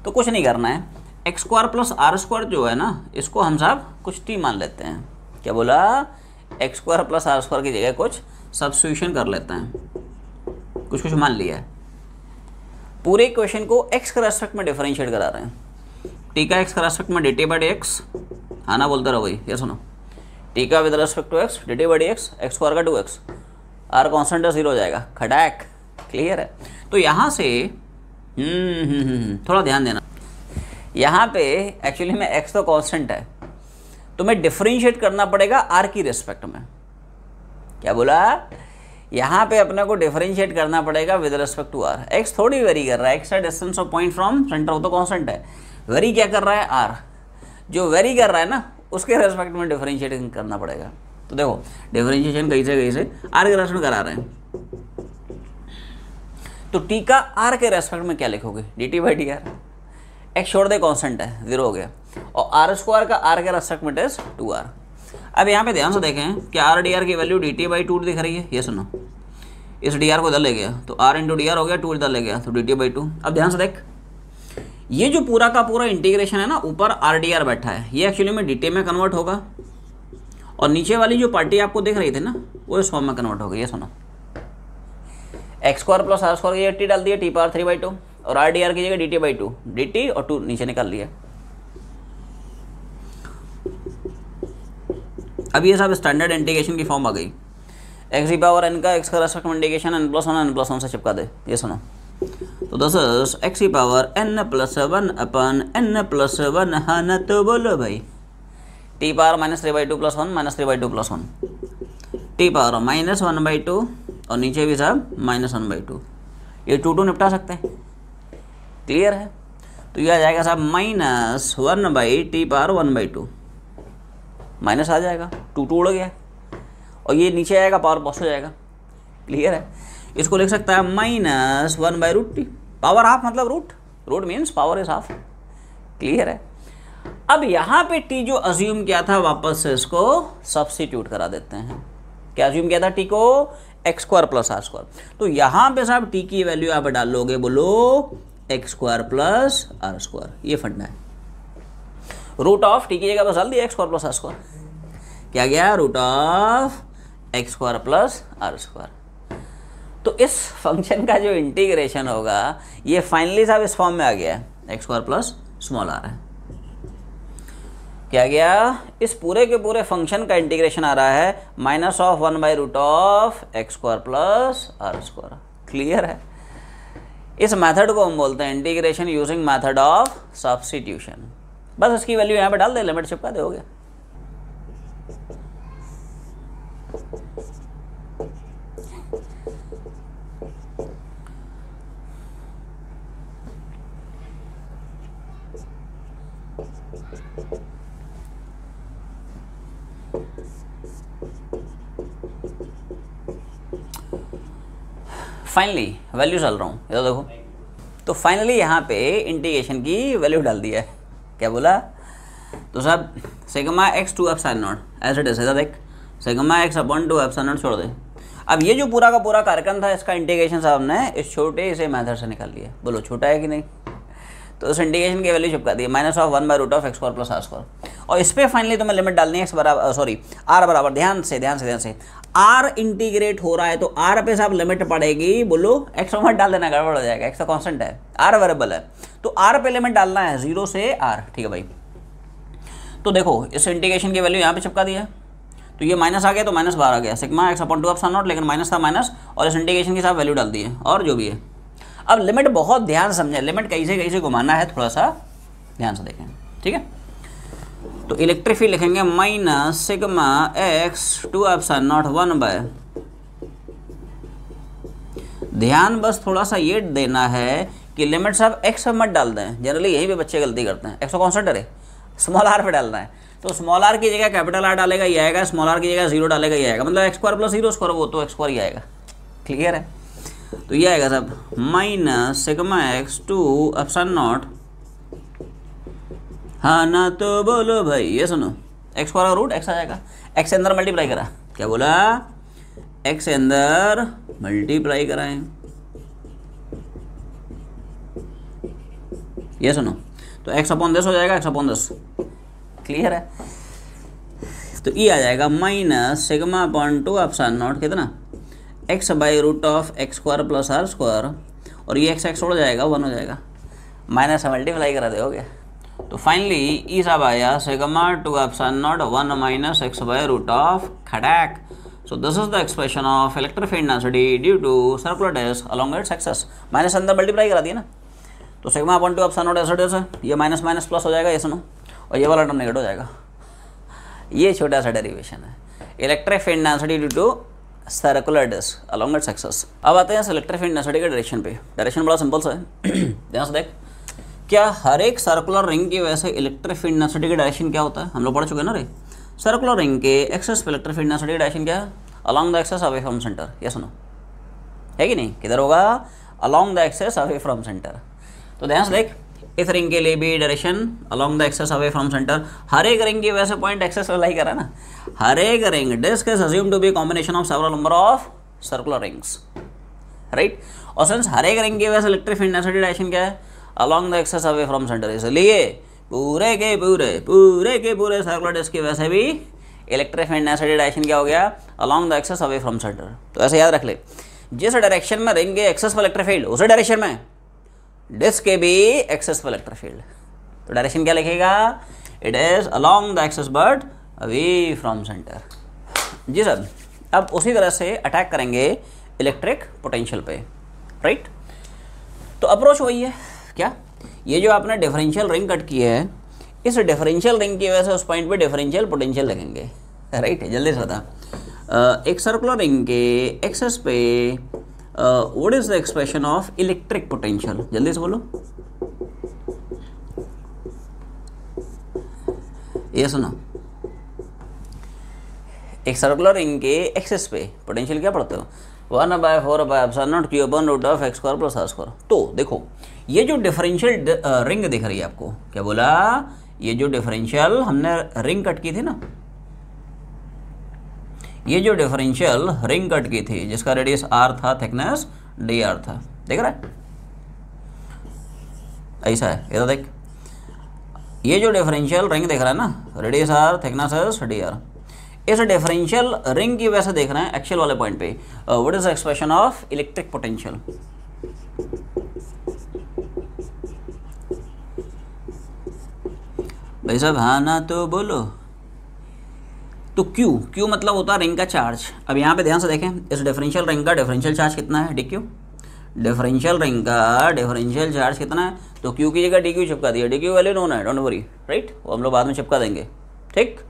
तो कुछ नहीं करना है, x square plus are square जो है ना इसको हम सब कुछ टी मान लेते हैं। क्या बोला, X square plus are square की जगह कुछ सब्स्टिट्यूशन कर लेते हैं, कुछ मान लिया है। पूरे इक्वेशन को एक्स के रेस्पेक्ट में डिफरेंशिएट करा रहे हैं। टी का एक्स के रेस्पेक्ट में D T by D X, हाँ ना बोलते रहो भाई, ये सुनो, टी का with respect to X D T by D X, X square का 2x, आर कॉन्स्टेंट 0 हो जाएगा, खटाक क्लियर है। तो यहाँ से थोड़ा ध्यान देना, यहाँ पे एक्चुअली में x तो कांस्टेंट है, तो मैं डिफरेंशिएट करना पड़ेगा r की रिस्पेक्ट में। क्या बोला, यहाँ पे अपने को डिफरेंशिएट करना पड़ेगा with respect to r। x थोड़ी वेरी कर रहा है, x का distance of point from centre वो तो कांस्टेंट है, वेरी क्या कर रहा है r, जो वेरी कर रहा है ना उसके रेस्पेक्ट में डिफरेंशिएट करना पड़ेगा। तो देखो डिफरेंशिएशन कहीं से r के रेस्पेक्ट में करा रहे हैं, तो t का r के रेस्पेक्ट में क्या लिखोगे, D T by d are, x छोड़ दे कांस्टेंट है 0 हो गया, और आर स्क्वायर का r के रेस्पेक्ट में इज 2r। अब यहाँ पे ध्यान से देखें कि आर डी आर की वैल्यू डी टी बाई 2 दिख रही है, ये सुनो, इस डी आर को इधर ले गया तो r इंटू डी आर हो गया, 2 इधर ले गया तो डी टी बाई 2। अब ध्यान से देख, ये जो पूरा का पूरा इंटीग्रेशन है ना, ऊपर आर डी आर बैठा है, ये एक्चुअली में डी टी में कन्वर्ट होगा, और नीचे वाली जो पार्टी आपको दिख रही थी ना वो इस फॉर्म में कन्वर्ट होगी। ये सुनो, X square plus are square की जगह टी डाल दिया, टी पावर 3/2, और आर डी आर की जगह D T by 2, D T और 2 नीचे निकाल लिया। अब ये सब स्टैंडर्ड इंटीग्रेशन की फॉर्म आ गई। एक्स की पावर एन का एक्स का रेस्पेक्ट में इंटीग्रेशन n+1 से चिपका दे। ये सुनो, तो दिस इज एक्स की पावर n+1 अपन n+1, हाँ ना, तो बोलो भाई, टी पावर -3/2 + 1 -3/2 + 1, टी पावर -1/2 और नीचे भी सब -1/2। ये 2 निपटा सकते हैं, क्लियर है। तो ये आ जाएगा साहब -1/t पावर 1/2, माइनस आ जाएगा, 2 उड़ गया, और ये नीचे आएगा पावर पॉजिटिव जाएगा, क्लियर है। इसको लिख सकता है -1/√t, पावर हाफ मतलब root means power is half, clear है। अब यहाँ पे t जो अज्यूम किया था वापस से इसको सब्स्टिट्यूट करा देते हैं। क्या अज्यूम किया था, t को X square plus are square, तो यहाँ पे साहब t की वैल्यू आप डाल लोगे, बोलो X square plus are square, ये फंडा है। रूट ऑफ t की जगह बस डाल दिया X square plus are square, क्या गया, root of x square plus are square. तो इस फंक्शन का जो इंटीग्रेशन होगा ये फाइनली साहब इस फॉर्म में आ गया है, x square plus small R है। क्या गया, इस पूरे के पूरे फंक्शन का इंटीग्रेशन आ रहा है -1/√ऑफ x square plus are square, clear है। इस मेथड को हम बोलते हैं integration using method of substitution. बस इसकी वैल्यू यहाँ पे डाल दे, लिमिट चिपका दे, हो गया। फाइनली वैल्यू डाल रहा हूँ, इधर देखो। तो फाइनली यहाँ पे इंटीग्रेशन की वैल्यू डाल दिया है। क्या बोला? तो सब sigma X two epsilon naught as it is, इधर देख, sigma X upon two epsilon naught छोड़ दे। अब ये जो पूरा का पूरा कार्यक्रम था इसका इंटीग्रेशन साहब ने इस छोटे से मेथड से निकाल लिया। बोलो छोटा है कि नहीं? तो उस इंटीग्रेशन की वैल्यू चिपका दी माइनस ऑफ 1/√(x² + r²। और इस पर फाइनली तुम्हें लिमिट डालनी है x बराबर, सॉरी r बराबर, ध्यान से r इंटीग्रेट हो रहा है तो r पे साहब लिमिट पड़ेगी। बोलो x मत डाल देना, गड़बड़ हो जाएगा, x तो कांस्टेंट है, r वेरिएबल है, तो r पे लिमिट डालना है 0 से r। ठीक है भाई। तो देखो इस इंटीग्रेशन की वैल्यू यहाँ पे चिपका दिया, तो ये माइनस आ गया तो माइनस बाहर आ गया, sigma X upon two epsilon not, लेकिन माइनस था माइनस, और इस इंटीग्रेशन के साथ वैल्यू डाल दी है और जो भी है। अब लिमिट बहुत ध्यान समझे, लिमिट कैसे घुमाना है थोड़ा सा ध्यान से देखें, ठीक है। तो इलेक्ट्रिक फील्ड लिखेंगे minus sigma X two epsilon naught 1/, ध्यान बस थोड़ा सा ये देना है कि लिमिट साहब एक्स मत डाल दें, जनरली यहीं पे बच्चे गलती करते हैं, एक्स कॉन्स्टेंट है, स्मॉल आर पे डालना है, तो स्मॉल आर की जगह कैपिटल आर डालेगा ये आएगा, स्मॉल आर की जगह 0 डालेगा ये आएगा, मतलब x² + 0² वो तो x² ही आएगा। क्लियर है? तो ये आएगा सब minus sigma X two epsilon naught, हाँ ना तो बोलो भाई, ये सुनो, x² का रूट x आ जाएगा, x से अंदर मल्टीप्लाई करा, क्या बोला? x से अंदर मल्टीप्लाई कराएं, ये सुनो, तो x अपॉन 10 हो जाएगा, x अपॉन 10। क्लियर है? तो ये आ जाएगा minus sigma upon two epsilon not कितना, x/√(x² + r², और ये x उड़ जाएगा, 1 हो जाएगा, माइनस मल्टीप्लाई करा दे, हो गया। तो फाइनली ई सब आया sigma two epsilon naught 1 minus x/√(, खड़ाक। So this is the expression of electric field density due to circular disc along its axis. Minus अंदर मल्टीप्लाई करा दिया ना, तो sigma upon two epsilon naught ऐसा ये माइनस माइनस प्लस हो जाएगा, ये सुनो, और ये वाला टर्म नेगेटिव हो जाएगा। ये छोटा सा डेरिवेशन है electric field density due to circular disc along its axis. अब आते हैं इलेक्ट्रिक फील्ड डेंसिटी के डायरेक्शन पे। डायरेक्शन बड़ा सिंपल सा है, ध्यान से देख। क्या हर एक सर्कुलर रिंग की वजह से इलेक्ट्रिक फील्ड डेंसिटी का डायरेक्शन क्या होता है? हम लोग पढ़ चुके हैं ना रे। सर्कुलर रिंग के एक्सेस पे इलेक्ट्रिक फील्ड डेंसिटी का डायरेक्शन क्या है? Along the axis away from centre. ये सुनो, है कि नहीं? किधर होगा? Along the axis away from centre. तो ध्यान से देख, इस रिंग के लिए भी direction along the axis away from centre. हर एक रिंग की वजह से पॉइंट एक्सेस लाई करा ना। हर एक ring disc is assume to be combination of several number of circular rings, right. और सिंस हर एक रिंग की वजह से इलेक्ट्रिक फील्ड डेंसिटी डायरेक्शन क्या है? Along the axis away from centre. इसलिए पूरे के पूरे सर्कुलर डिस्क की वजह से भी इलेक्ट्रिक फील्ड डेंसिटी डायरेक्शन क्या हो गया? Along the axis away from centre. तो ऐसे याद रख ले, जिस डायरेक्शन में रिंग के एक्सेस पर इलेक्ट्रिक फील्ड, उसी डायरेक्शन में डिस्क के भी एक्सेस पर इलेक्ट्रिक फील्ड। तो डायरेक्शन क्या लिखेगा? It is along the axis but away from centre. Ji sir. अब उसी तरह से अटैक करेंगे इलेक्ट्रिक पोटेंशियल पे, राइट। तो अप्रोच वही है क्या? ये जो आपने डिफरेंशियल रिंग कट की है, इस डिफरेंशियल रिंग की वजह से उस पॉइंट पे डिफरेंशियल पोटेंशियल लगेंगे, राइट। जल्दी से बता, एक सर्कुलर रिंग के एक्सेस पे what is the expression of electric potential? जल्दी से बोलो। ये सुनो, एक सर्कुलर रिंग के एक्सेस पे पोटेंशियल क्या पढ़ते हो? 1/4πε0 Q/√(x² + r²। तो देखो, ये जो डिफरेंशियल रिंग दिख रही है आपको, क्या बोला? ये जो डिफरेंशियल हमने रिंग कट की थी ना, ये जो डिफरेंशियल रिंग कट की थी जिसका रेडियस r था, थिकनेस dr था, देख रहा है? ऐसा है, ये तो देख, ये जो डिफरेंशियल रिंग देख रहा है ना, रेडियस r, थिकनेस dr, इस डिफरेंशियल रिंग की वजह से देख रहे हैं एक्चुअल वाले पॉइंट पे what is the expression of electric potential? भाई साहब हाँ ना तो बोलो। तो Q मतलब होता है रिंग का चार्ज। अब यहाँ पे ध्यान से देखें, इस डिफरेंशियल रिंग का डिफरेंशियल चार्ज कितना है? dq। डिफरेंशियल रिंग का डिफरेंशियल चार्ज कितना है, तो क्यू की जगह डी क्यू चिपका दिया, डी क्यू वैल्यू नोन है, डोंट वरी, राइट, वो हम लोग बाद में चिपका देंगे, ठीक।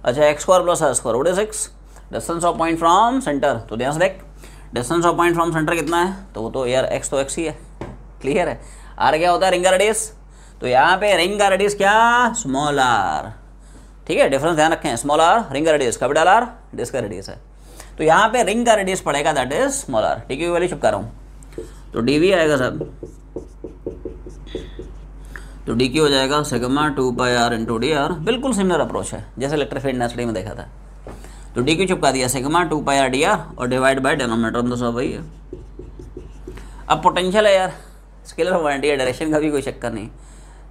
अच्छा X square plus are square, what is X, distance of point from centre, तो ध्यान से देख distance of point from centre कितना है, तो वो तो यार एक्स तो एक्स ही है, क्लियर है। आर क्या होता है, रिंग का रेडियस, तो यहाँ पे रिंग का रेडियस क्या, स्मॉल आर, ठीक है, डिफरेंस ध्यान रखें, स्मॉल आर रिंग का रेडियस, कैपिटल आर डिस्क का रेडियस है, तो यहाँ पे रिंग का रेडियस पड़ेगा दैट इज स्मॉल आर, ठीक है, वैल्यू चिपका रहा हूँ, तो डी वी आएगा सब, तो डी क्यू हो जाएगा sigma 2πr into D R, बिल्कुल सिमिलर अप्रोच है जैसे इलेक्ट्रिक फील्ड नेसेसिटी में देखा था, तो डी क्यू चिपका दिया सिग्मा 2πr डी आर और डिवाइड बाय डिनोमिनेटर तो सब वही है। अब पोटेंशियल है यार, स्केलर क्वांटिटी है, डायरेक्शन का भी कोई चक्कर नहीं,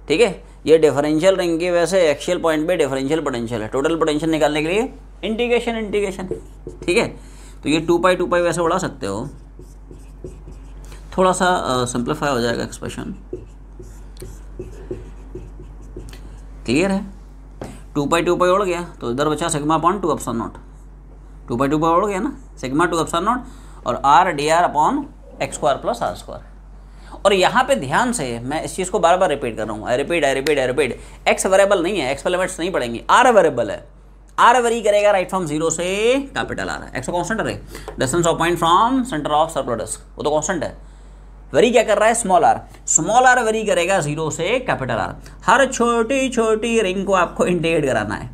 ठीक है, ये डिफरेंशियल रिंग की वजह से एक्सियल पॉइंट पे डिफरेंशियल पोटेंशियल है, टोटल पोटेंशियल निकालने के लिए इंटीग्रेशन, ठीक है, तो ये 2π वैसे बढ़ा सकते हो, थोड़ा सा सिंप्लीफाई हो जाएगा एक्सप्रेशन, क्लियर है, 2π उड़ गया तो इधर बचा सिग्मा अपॉन 2 एप्सिलॉन नॉट, 2π उड़ गया ना, सिग्मा 2 एप्सिलॉन नॉट और R D R upon x square plus are square. और यहाँ पे ध्यान से मैं इस चीज़ को बार बार रिपीट कर रहा हूँ, आई रिपीट, एक्स वेरिएबल नहीं है, एक्स पे लिमिट्स नहीं पड़ेंगी, आर वेरिएबल है, आर वेरी करेगा राइट फ्रॉम 0 से कैपिटल आर, एक्स कांस्टेंट है, distance of point from centre of circular disc वो तो कांस्टेंट है, वेरी क्या कर रहा है, स्मॉल आर वेरी करेगा 0 से कैपिटल आर, हर छोटी छोटी रिंग को आपको इंटीग्रेट कराना है,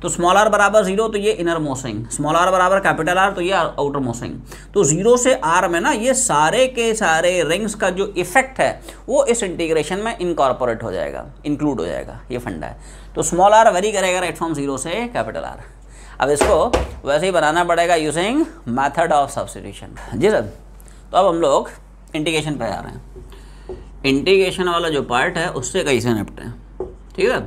तो स्मॉल आर बराबर 0 तो ये इनर मोस्टिंग, स्मॉल आर बराबर कैपिटल आर तो ये आउटर मोस्टिंग, तो 0 से आर में ना ये सारे के सारे रिंग्स का जो इफेक्ट है वो इस इंटीग्रेशन में इनकॉर्पोरेट हो जाएगा, इंक्लूड हो जाएगा, ये फंडा है, तो स्मॉल आर वेरी करेगा राइट फ्रॉम 0 से कैपिटल आर। अब इसको वैसे ही बनाना पड़ेगा using method of substitution, ji sir. तो अब हम लोग इंटीग्रेशन पे आ रहे हैं, इंटीग्रेशन वाला जो पार्ट है उससे कैसे निपटें, ठीक है,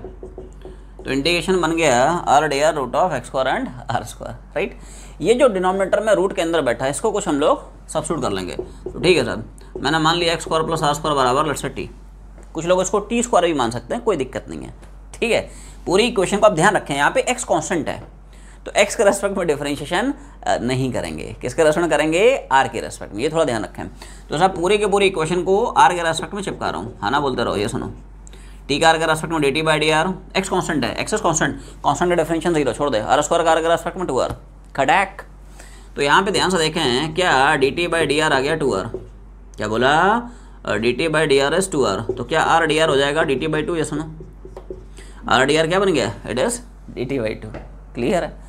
तो इंटीग्रेशन बन गया R D R root of x square and R square, right, ये जो डिनोमिनेटर में रूट के अंदर बैठा है इसको कुछ हम लोग सब्स्टिट्यूट कर लेंगे, तो ठीक है सर, मैंने मान लिया X square plus are square बराबर लेट्स से टी, कुछ लोग इसको टी स्क्वायर भी मान सकते हैं, कोई दिक्कत नहीं है, ठीक है, पूरी इक्वेशन को आप ध्यान रखें, यहाँ पे एक्स कांस्टेंट है तो एक्स के रेस्पेक्ट में डिफरेंशिएशन नहीं करेंगे, किसके रेस्पेक्ट में करेंगे, आर के रेस्पेक्ट में, ये थोड़ा ध्यान रखें। तो सर पूरी के पूरी इक्वेशन को आर के रेस्पेक्ट में चिपका रहा हूँ, हाँ ना बोलते रहो, ये सुनो, टी का आर के रेस्पेक्ट में D T by d are, x constant है, एक्स कॉन्स्टेंट का डिफरेंशियल 0 छोड़ दे, आर स्क्वायर का आर के रेस्पेक्ट में 2r खड़ैक, तो यहाँ पे ध्यान से देखें क्या d T by d r आ गया 2r, क्या बोला, d T by d r is 2r, तो क्या आर डी आर हो जाएगा डी टी बाई 2, ये सुनो, आर डी आर क्या बन गया, it is D T by 2, clear है।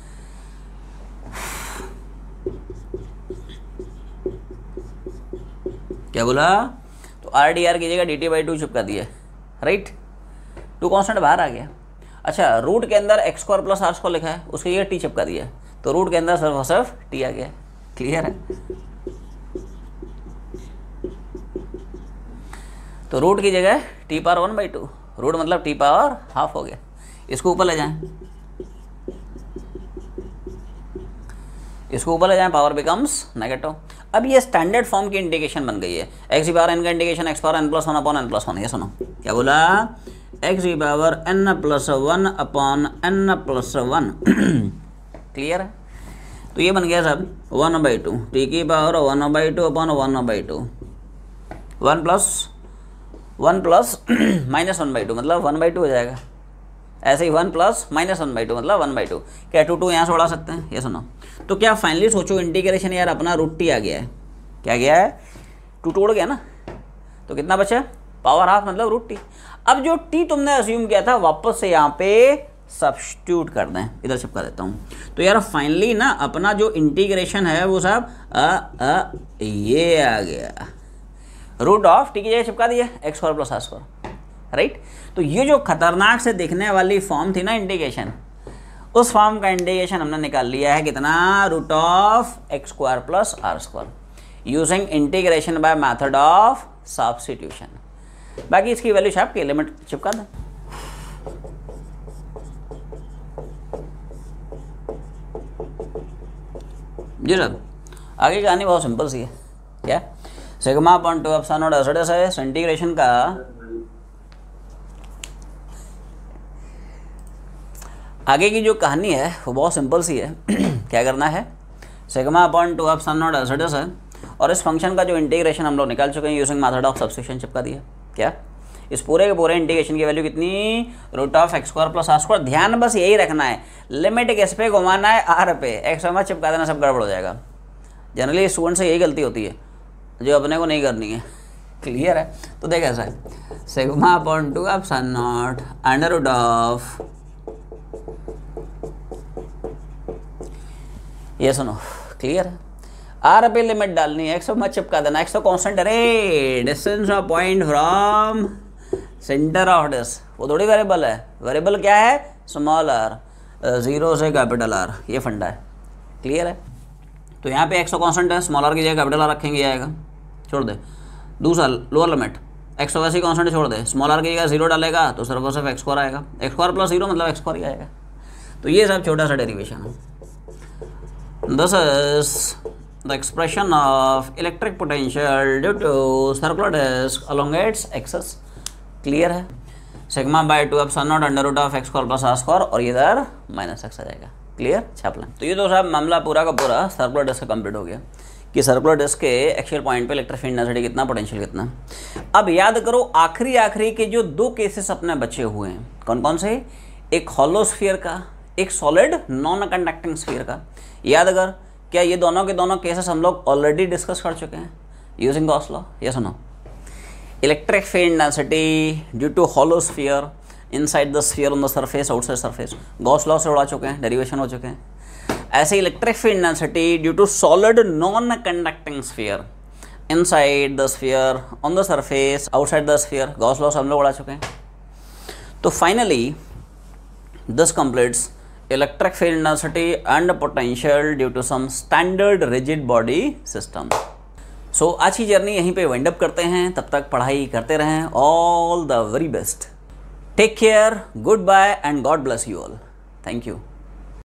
क्या बोला, तो आर डी आर की जगह डी टी बाई 2 चिपका दिया, राइट, 2 कांस्टेंट बाहर आ गया। अच्छा रूट के अंदर X square plus are square लिखा है उसकी जगह टी चिपका दिया, तो रूट के अंदर सिर्फ और सिर्फ टी आ गया, क्लियर है। तो रूट की जगह टी पावर 1/2, रूट मतलब टी पावर हाफ हो गया, इसको ऊपर ले जाएं, इसको ऊपर ले जाएं, पावर बिकम्स नेगेटिव। अब ये स्टैंडर्ड फॉर्म की इंटीग्रेशन बन गई है, एक्स की पावर एन का integration x power n plus 1 upon n plus 1, ये सुनो क्या बोला, एक्स की power n plus 1 upon n plus 1 clear है। तो ये बन गया सब 1/2, टी की पावर 1/2 अपॉन 1/2, 1 प्लस माइनस 1/2 मतलब 1/2 हो जाएगा, ऐसे ही 1 प्लस माइनस 1/2 मतलब 1/2, क्या 2 यहाँ से उड़ा सकते हैं, ये सुनो। तो क्या फाइनली सोचो इंटीग्रेशन यार अपना रूट टी आ गया है, क्या गया है, 2 उड़ गया ना, तो कितना बचा, पावर हाफ मतलब रूट टी। अब जो टी तुमने अज्यूम किया था वापस से यहाँ पे सब्स्टिट्यूट कर दें, इधर चिपका देता हूँ, तो यार फाइनली ना अपना जो इंटीग्रेशन है वो सब ये आ गया, रूट ऑफ टी की जगह चिपका दिया X square plus are square, right. तो ये जो खतरनाक से दिखने वाली फॉर्म थी ना इंटीग्रेशन, उस फॉर्म का इंटीग्रेशन हमने निकाल लिया है कितना, root of x square plus are square using integration by method of substitution. बाकी इसकी वैल्यू छाप के लिमिट चिपका दें। जी सर, आगे कहानी बहुत सिंपल सी है, क्या sigma upon 2 epsilon not acidus है, इंटीग्रेशन का आगे की जो कहानी है वो बहुत सिंपल सी है। क्या करना है, sigma upon 2 epsilon not acidus है और इस फंक्शन का जो इंटीग्रेशन हम लोग निकाल चुके हैं यूजिंग मेथड ऑफ सब्स्टिट्यूशन चिपका दिया। क्या इस पूरे के पूरे इंटीग्रेशन की वैल्यू कितनी, root of x square plus are square. ध्यान बस यही रखना है, लिमिट किस पे घुमाना है, आर पे, एक्स में चिपका देना सब गड़बड़ हो जाएगा। जनरली स्टूडेंट से यही गलती होती है जो अपने को नहीं करनी है। क्लियर है? तो देख ऐसा है, sigma upon 2 epsilon naught under root of, ये सुनो क्लियर है, आर पे लिमिट डालनी है, एक्स मत चिपका देना, एक्स तो कांस्टेंट है रे, distance of point from centre of disc, वो थोड़ी वेरिएबल है। वेरिएबल क्या है, स्मॉल आर, 0 से कैपिटल आर, ये फंडा है। क्लियर है? तो यहाँ पे एक्स तो कांस्टेंट है, स्मॉल आर की जगह कैपिटल आर रखेंगे, आएगा, छोड़ दे। दूसरा लोअर लिमिट, एक्स तो वैसे कांस्टेंट छोड़ दे, स्मॉल आर की जगह 0 डालेगा तो सिर्फ और सिर्फ एक्स स्क्वायर आएगा, एक्स स्क्वायर प्लस 0 मतलब एक्स स्क्वायर ही आएगा। तो ये सब छोटा सा डेरिवेशन है। This is the expression of electric potential due to circular disk along its axis। Clear है? Sigma by 2 epsilon naught under root of x square plus are square, और ये इधर माइनस एक्स आ जाएगा। क्लियर? छाप लें। तो ये तो साहब मामला पूरा का पूरा सर्कुलर डिस्क का कंप्लीट हो गया कि सर्कुलर डिस्क के एक्सियल पॉइंट पे इलेक्ट्रिक फील्ड डेंसिटी कितना, पोटेंशियल कितना। अब याद करो आखिरी के जो 2 केसेस अपने बचे हुए हैं, कौन कौन से, एक हॉलो स्फीयर का, एक सॉलिड नॉन कंडक्टिंग स्फीयर का। याद कर, क्या ये दोनों के दोनों केसेस हम लोग ऑलरेडी डिस्कस कर चुके हैं यूजिंग गॉस लॉ। ये सुनो, electric field density due to hollow sphere inside the sphere on the surface, outside surface, Gauss law से उड़ा चुके हैं, डेरिवेशन हो चुके हैं। ऐसे electric field density due to solid non conducting sphere inside the sphere on the surface, outside the sphere, Gauss law से हम लोग उड़ा चुके हैं। तो finally this completes electric field density and potential due to some standard rigid body system। So आज की journey यहीं पे वाइंड अप करते हैं, तब तक पढ़ाई करते रहें। All the very best, take care, good bye and God bless you all. Thank you.